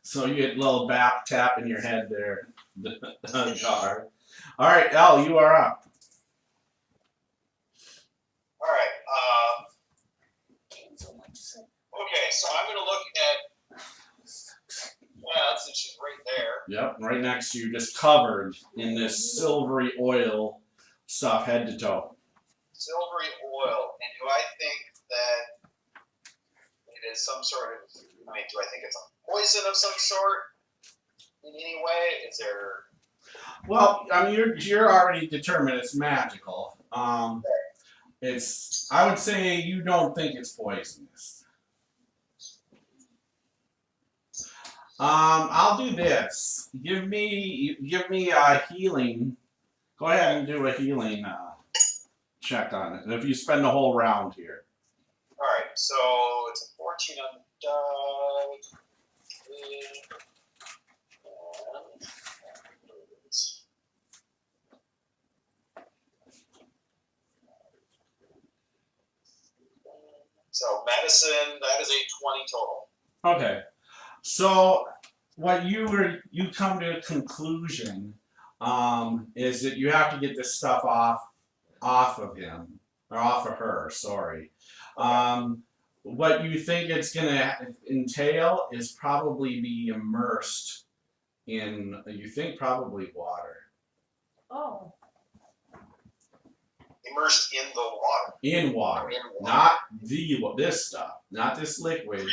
Speaker 1: So you get a little back tap in your head there, Dar. All right, Al, you are up.
Speaker 6: All right. Okay, so I'm going to look at. Yeah, since she's right there.
Speaker 1: Yep, right next to you, just covered in this silvery oil stuff, head to toe.
Speaker 6: Silvery oil, and do I think that it is some sort of? I mean, do I think it's a poison of some sort in any way? Is there?
Speaker 1: Well, I mean, you're already determined it's magical. It's. I would say you don't think it's poisonous. I'll do this. Give me a healing. Go ahead and do a healing check on it. And if you spend the whole round here.
Speaker 6: All right, so it's a 14 on the die. So medicine, that is a 20 total.
Speaker 1: Okay. So what you come to a conclusion is that you have to get this stuff off of him, or off of her, sorry. What you think it's gonna entail is probably be immersed in, you think probably water.
Speaker 4: Oh.
Speaker 6: Immersed in the water.
Speaker 1: In water.
Speaker 6: In water.
Speaker 1: Not this stuff, not this liquid,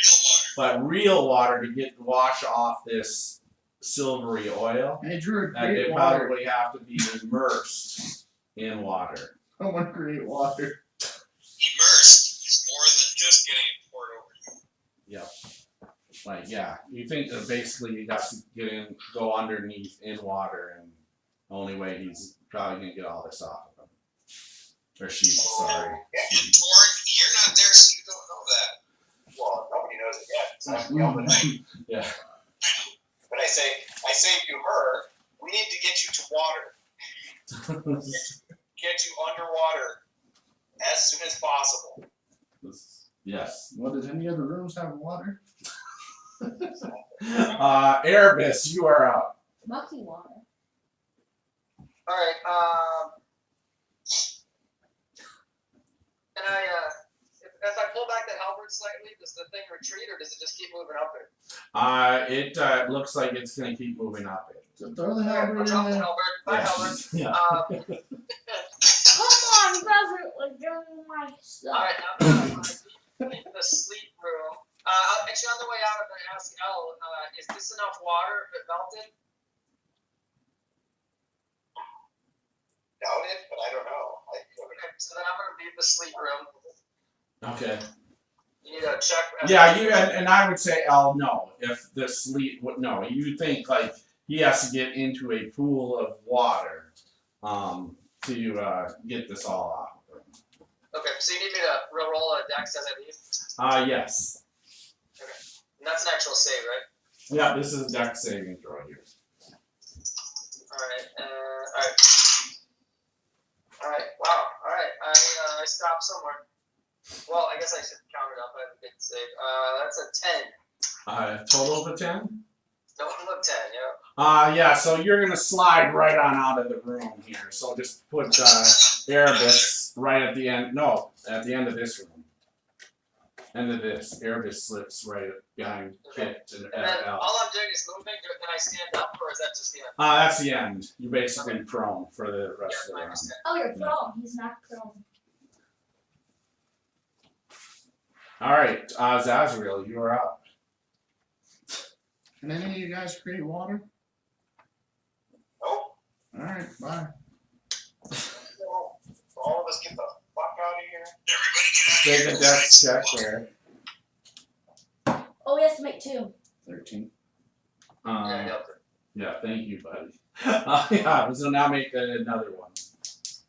Speaker 1: but real water to wash off this silvery oil.
Speaker 2: Hey, Drew,
Speaker 1: And they probably have to be immersed in water.
Speaker 2: I want great water.
Speaker 3: Immersed is more than just getting it poured over you.
Speaker 1: Yep. Like, yeah, you think that basically you got to go underneath in water, and the only way he's probably gonna get all this off of him. Or she, sorry.
Speaker 3: And Torn, you're not there, so you don't know that.
Speaker 6: Well, nobody knows it yet. It's not the night.
Speaker 1: Yeah.
Speaker 6: But I say to her, we need to get you to water. Get you underwater as soon as possible.
Speaker 1: Yes.
Speaker 2: Well, does any other rooms have water?
Speaker 1: Erebus, you are up.
Speaker 4: Mucky water.
Speaker 7: Alright, can I, as I pull back the halberd slightly, does the thing retreat or does it just keep moving up it?
Speaker 1: It looks like it's going to keep moving up it.
Speaker 2: So throw the
Speaker 7: Alright, I'll
Speaker 2: halberd
Speaker 7: drop
Speaker 2: in
Speaker 7: the
Speaker 2: there.
Speaker 7: halberd. Bye, halberd.
Speaker 1: Yeah.
Speaker 4: Come on, you guys are doing my stuff.
Speaker 7: Alright, now I'm in the sleep room. Actually, on the way out, I'm going to ask Elle, is this enough water if it melted?
Speaker 6: Doubt it, but I don't know.
Speaker 7: Okay, so then I'm going to leave the sleep room.
Speaker 1: Okay.
Speaker 7: You need to check.
Speaker 1: Yeah, and I would say, Al, no. If the sleep, no, you think like he has to get into a pool of water to get this all off.
Speaker 7: Okay, so you need me to roll a dex as I leave?
Speaker 1: Yes.
Speaker 7: Okay. And that's an actual save, right?
Speaker 1: Yeah, this is a dex saving throw here.
Speaker 7: Alright, Alright, wow, alright, I stopped somewhere. Well, I guess I should count it up, I have a good save. That's a 10.
Speaker 1: Total of a 10?
Speaker 7: Total of 10, yeah.
Speaker 1: Yeah, so you're going to slide right on out of the room here. So just put Erebus right at the end. No, at the end of this room. End of this. Erebus slips right behind Kit and
Speaker 7: And then
Speaker 1: Al.
Speaker 7: all I'm doing is moving. Can I stand up, or is that just the end?
Speaker 1: That's the end. You're basically prone for the rest of the
Speaker 7: I
Speaker 1: round.
Speaker 7: understand.
Speaker 4: Oh, you're prone. He's not prone.
Speaker 1: All right, Zazriel, you are up.
Speaker 2: Can any of you guys create water?
Speaker 6: Nope.
Speaker 2: Alright, bye.
Speaker 6: All of us get the fuck out of here.
Speaker 1: Take a dex check there.
Speaker 4: Oh, we have to make 2.
Speaker 2: 13.
Speaker 1: Yeah, thank you, buddy. Yeah, so now make another one.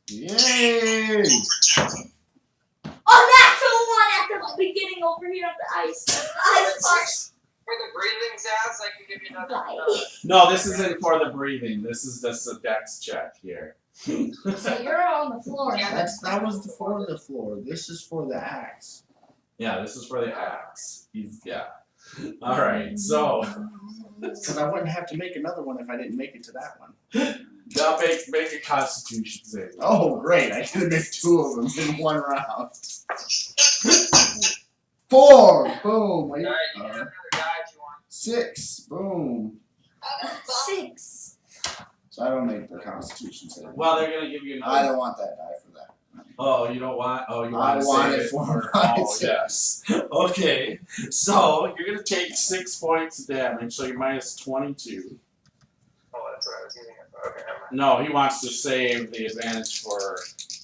Speaker 2: Yay!
Speaker 4: Oh, natural one at the beginning over here of the ice. The ice part.
Speaker 7: For the breathing, Zaz, I can give you another.
Speaker 1: No, this isn't for the breathing. This is just a dex check here.
Speaker 4: So you're on the floor.
Speaker 2: That was for the floor. This is for the axe.
Speaker 1: Yeah, this is for the axe. Yeah. All right, so
Speaker 2: Because I wouldn't have to make another one if I didn't make it to that one.
Speaker 1: now make a Constitution save.
Speaker 2: Oh, great. I could have made 2 of them in one round. 4! Boom. Wait,
Speaker 7: Alright, you can have another guy if you want.
Speaker 2: 6! Boom.
Speaker 4: 6.
Speaker 2: So I don't make the Constitution save.
Speaker 1: Well, they're gonna give you
Speaker 2: I
Speaker 1: another.
Speaker 2: don't want that die for that.
Speaker 1: Oh, you don't want. Oh, you
Speaker 2: I
Speaker 1: want to
Speaker 2: want
Speaker 1: save
Speaker 2: it
Speaker 1: it
Speaker 2: for
Speaker 1: for.
Speaker 2: my
Speaker 1: Oh,
Speaker 2: sake.
Speaker 1: yes. Okay, so you're gonna take 6 points of damage. So you're minus 22.
Speaker 6: Oh, that's right. I was using it. Okay, never mind.
Speaker 1: No, he wants to save the advantage for.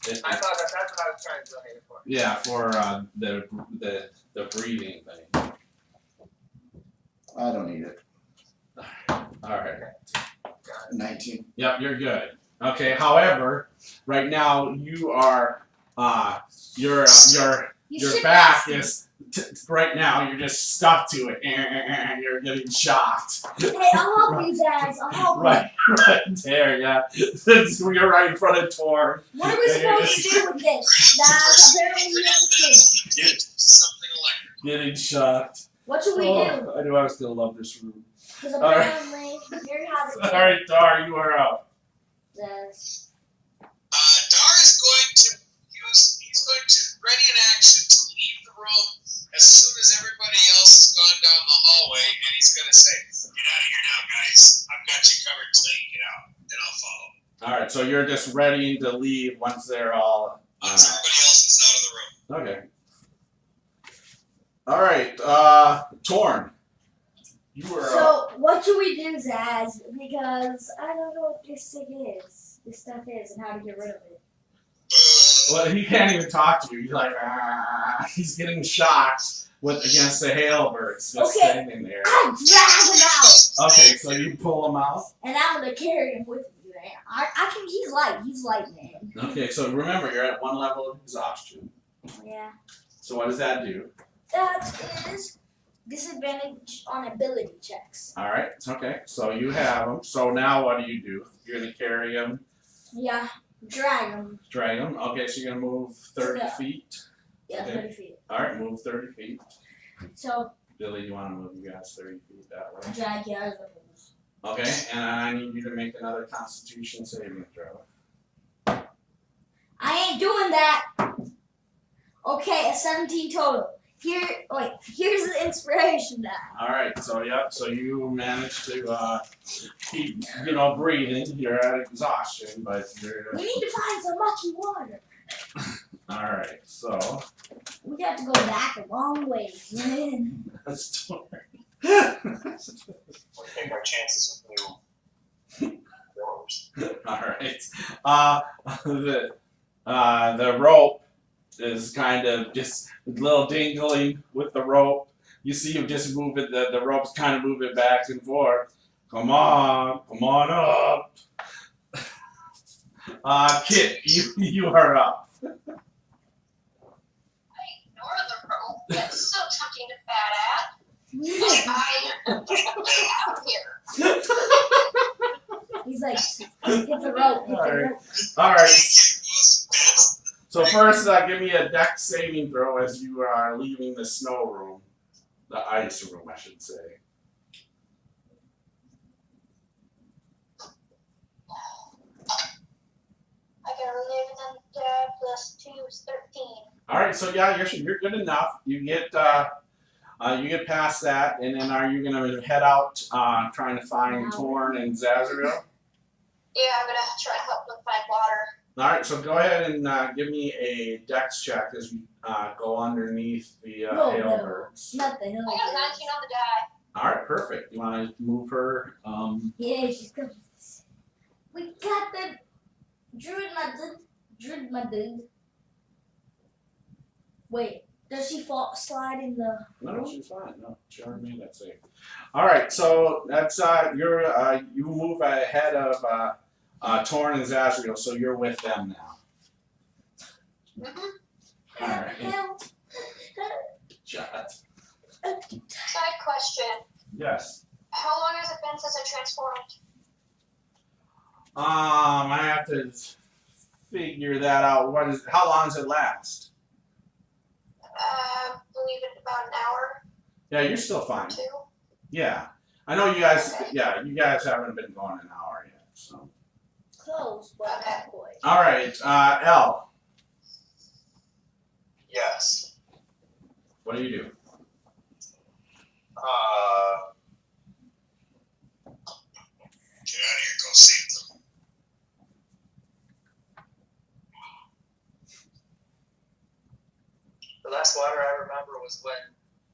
Speaker 7: I thought that's what I was trying to donate it for.
Speaker 1: Yeah, for the breathing thing.
Speaker 2: I don't need it.
Speaker 1: All right.
Speaker 2: 19.
Speaker 1: Yep, you're good. Okay. However, right now you are your back is right now you're just stuck to it and you're getting shocked.
Speaker 4: Hey, I'll help you, Zaz. I'll help you.
Speaker 1: Right there, yeah. You're right in front of Tor.
Speaker 4: What are we supposed to do with this? Zaz, apparently we have a kid.
Speaker 3: Something electric.
Speaker 1: Getting shocked.
Speaker 4: What should we do?
Speaker 1: I knew I was gonna love this room.
Speaker 4: Because apparently here you have a
Speaker 1: All
Speaker 4: kid.
Speaker 1: right, Dar, you are up.
Speaker 4: Zaz.
Speaker 3: Dar is going to he's going to ready an action to leave the room as soon as everybody else has gone down the hallway, and he's going to say, "Get out of here now, guys. I've got you covered till you get out, and I'll follow."
Speaker 1: All right, so you're just ready to leave once they're all.
Speaker 3: Once everybody else is out of the room.
Speaker 1: Okay. All right, Torn. You were up.
Speaker 4: So, what should we do, Zaz? Because I don't know what this thing is. This stuff is, and how to get rid of it.
Speaker 1: Well, he can't even talk to you. He's like, he's getting shocked against the hailbirds just
Speaker 4: Okay.
Speaker 1: standing there.
Speaker 4: I drag him out,
Speaker 1: Okay, so you pull him out.
Speaker 4: and I'm gonna carry him with me, man. I can. He's light. He's light, man.
Speaker 1: Okay, so remember you're at 1 level of exhaustion.
Speaker 4: Yeah.
Speaker 1: So what does that do?
Speaker 4: That is disadvantage on ability checks.
Speaker 1: All right, okay. So you have him. So now what do? You're gonna carry him,
Speaker 4: Yeah. Drag him.
Speaker 1: drag him. Okay, so you're gonna move 30
Speaker 4: Yeah.
Speaker 1: feet.
Speaker 4: Yeah,
Speaker 1: Okay.
Speaker 4: 30 feet.
Speaker 1: All right, move 30 feet.
Speaker 4: So,
Speaker 1: Billy, you want to move you guys 30 feet that way?
Speaker 4: drag you out of the holes.
Speaker 1: Okay, and I need you to make another Constitution saving throw.
Speaker 4: I ain't doing that. Okay, a 17 total. Here's the inspiration die.
Speaker 1: All right, so you managed to keep, breathing. You're at exhaustion, but you're.
Speaker 4: We need to find some mucky water.
Speaker 1: All right, so
Speaker 4: We got to go back a long ways, man.
Speaker 1: that's story.
Speaker 6: We'll take our chances with new doors.
Speaker 1: All right, the rope is kind of just a little dingling with the rope. You see him just move it. The rope's kind of moving back and forth. Come on up. Kit, you are up.
Speaker 5: I ignore the rope. That's so tempting to bat at. I get out here.
Speaker 4: He's like, hit the rope, hit the rope.
Speaker 1: All right. So first, give me a dex saving throw as you are leaving the snow room, the ice room, I should say.
Speaker 5: I got 11 plus 2 is 13.
Speaker 1: All right, so yeah, you're good enough. You get You get past that, and then are you gonna head out trying to find Torn and Zazriel?
Speaker 5: Yeah, I'm gonna try to help them find water.
Speaker 1: All right, so go ahead and give me a dex check as you go underneath the hailbirds.
Speaker 4: Not the
Speaker 5: I got a 19
Speaker 4: hailbirds.
Speaker 5: on the die.
Speaker 1: All right, perfect. You want to move her?
Speaker 4: Yeah, she's coming. We got the druid, my dude. Wait, does she slide in the?
Speaker 1: No, she's fine. No, she already made that save. All right, so that's you move ahead of Torn and Zazriel, so you're with them now. All right. Shut.
Speaker 5: Side question.
Speaker 1: Yes.
Speaker 5: How long has it been since I transformed?
Speaker 1: I have to figure that out. How long does it last?
Speaker 5: Believe it about an hour.
Speaker 1: Yeah, you're still fine.
Speaker 5: 2.
Speaker 1: Yeah, I know you guys.
Speaker 5: Okay.
Speaker 1: Yeah, you guys haven't been going an hour yet. So.
Speaker 4: Close, but not quite.
Speaker 1: All right, Elle.
Speaker 6: Yes.
Speaker 1: What do you do?
Speaker 3: Get out of here, go save them.
Speaker 7: The last water I remember was when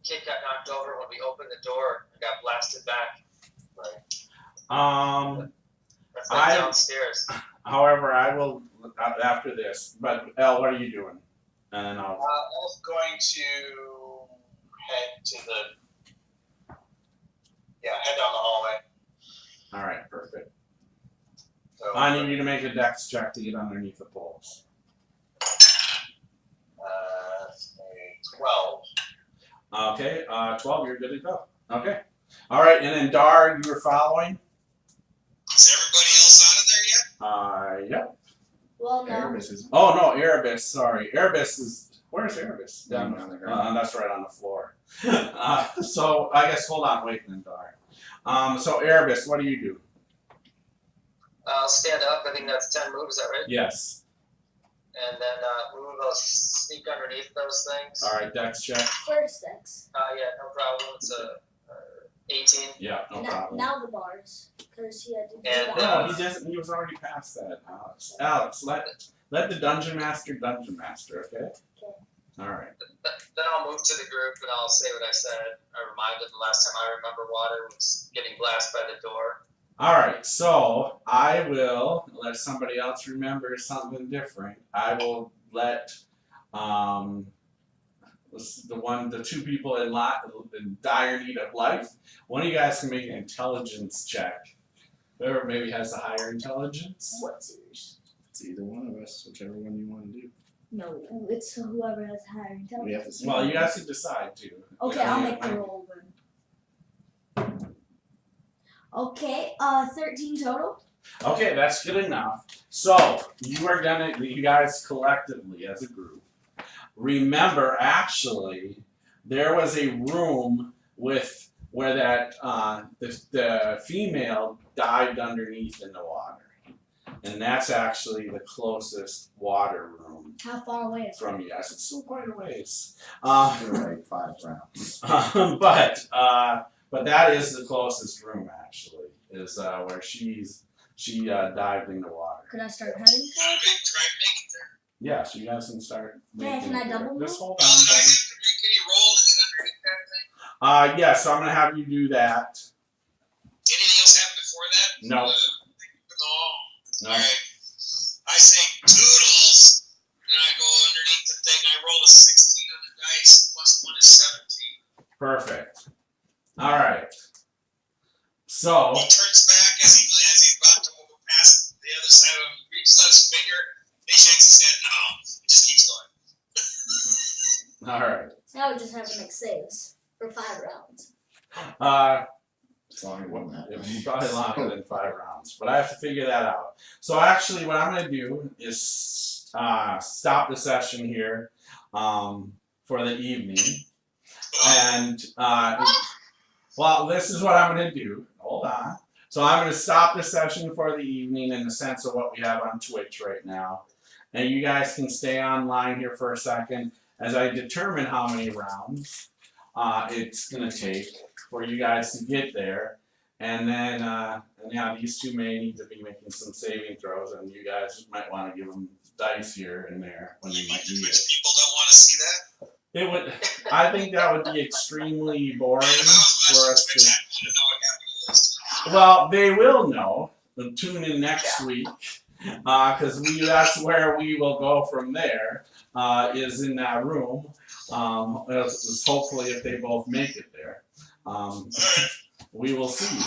Speaker 7: Kid got knocked over when we opened the door and got blasted back. That's like downstairs.
Speaker 1: However, I will after this. But Elle, what are you doing? And then I'll.
Speaker 6: I'm going to head to head down the hallway.
Speaker 1: All right, perfect.
Speaker 6: So,
Speaker 1: I need you to make a dex check to get underneath the poles.
Speaker 6: a 12.
Speaker 1: Okay, 12. You're good to go. Okay. All right, and then Dar, you were following.
Speaker 3: Is everybody else out of there yet?
Speaker 1: Yep.
Speaker 4: Well, no.
Speaker 2: Erebus is
Speaker 1: Oh no, Erebus. Sorry, Erebus is. Where's Erebus?
Speaker 2: down on the ground.
Speaker 1: That's right on the floor. So I guess hold on, wait, then Dar. So Erebus, what do you do?
Speaker 7: I'll stand up. I think that's 10 moves. Is that right?
Speaker 1: Yes.
Speaker 7: And then move. I'll sneak underneath those things.
Speaker 1: All right, dex check.
Speaker 4: First X.
Speaker 7: Yeah, no problem. It's a 18.
Speaker 1: Yeah, no problem.
Speaker 4: Now the bars, because he had to do
Speaker 7: And,
Speaker 4: that.
Speaker 1: No, he doesn't. He was already past that, Alex. Alex, let the dungeon master, okay?
Speaker 4: Okay.
Speaker 1: All right.
Speaker 7: Then I'll move to the group and I'll say what I said. I reminded them last time I remember water was getting blasted by the door.
Speaker 1: All right. So I will let somebody else remember something different. I will let the two people in dire need of life. One of you guys can make an intelligence check. Whoever maybe has the higher intelligence.
Speaker 4: What's yours?
Speaker 2: It's either one of us, whichever one you want to do.
Speaker 4: No, it's whoever has higher
Speaker 2: We
Speaker 4: intelligence.
Speaker 2: have to see.
Speaker 1: Well, you guys can decide too.
Speaker 4: Okay, I'll make the roll then. Okay, 13 total.
Speaker 1: Okay, that's good enough. So you guys collectively as a group, remember actually there was a room where that the female dived underneath in the water, and that's actually the closest water room
Speaker 4: How far away is it?
Speaker 1: from you guys. It's still quite a ways.
Speaker 2: You're right, 5 rounds.
Speaker 1: But that is the closest room actually, is where she dived in the water.
Speaker 4: Could I start heading
Speaker 3: Try
Speaker 4: for
Speaker 3: and
Speaker 4: it?
Speaker 3: make it there.
Speaker 1: Yeah, so you guys can start.
Speaker 4: Yeah, can I double
Speaker 1: Just
Speaker 4: move?
Speaker 1: hold
Speaker 3: Well,
Speaker 1: on,
Speaker 3: did I
Speaker 1: buddy.
Speaker 3: have to make any roll to get underneath that thing?
Speaker 1: Yeah, so I'm gonna have you do that.
Speaker 3: Anything else happen before that?
Speaker 1: No.
Speaker 3: No.
Speaker 1: No.
Speaker 3: Alright. I say toodles, and I go underneath the thing. I roll a 16 on the dice, plus 1 is 17.
Speaker 1: Perfect. All right. So
Speaker 3: He turns back as he's about to move past the other side of him. He reaches out his finger, he shakes his head, no. He just keeps going.
Speaker 1: all right.
Speaker 4: Now we just have to make saves for 5 rounds.
Speaker 2: It's longer than that.
Speaker 1: It's probably longer than 5 rounds, but I have to figure that out. So actually, what I'm gonna do is stop the session here for the evening, and well, this is what I'm gonna do. Hold on. So I'm gonna stop the session for the evening in the sense of what we have on Twitch right now, and you guys can stay online here for a second as I determine how many rounds. it's gonna take for you guys to get there. And then, these two may need to be making some saving throws, and you guys might want to give them dice here and there when
Speaker 3: You
Speaker 1: you
Speaker 3: mean
Speaker 1: might
Speaker 3: the
Speaker 1: need
Speaker 3: Twitch
Speaker 1: it.
Speaker 3: people don't want to see that?
Speaker 1: It would. I think that would be extremely boring
Speaker 3: If I was
Speaker 1: for
Speaker 3: watching
Speaker 1: us
Speaker 3: Twitch,
Speaker 1: to.
Speaker 3: I wouldn't know what happened.
Speaker 1: Well, they will know. Tune in next week, because that's where we will go from there. Is in that room. Hopefully, if they both make it there, we will see.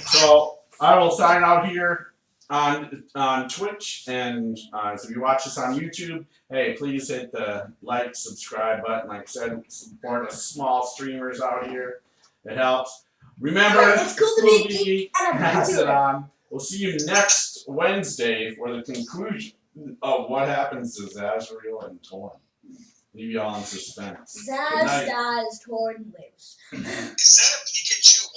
Speaker 1: So I will sign out here on Twitch, and so if you watch this on YouTube, hey, please hit the like, subscribe button. Like I said, support us small streamers out here. It helps. Remember,
Speaker 4: It's cool to be geek and a
Speaker 1: pass it
Speaker 4: YouTuber.
Speaker 1: on. We'll see you next Wednesday for the conclusion of what happens to Zazriel and Torn. Leave you all in suspense. Good night.
Speaker 4: Zaz dies, Torn lives.
Speaker 3: Is that a Pikachu one?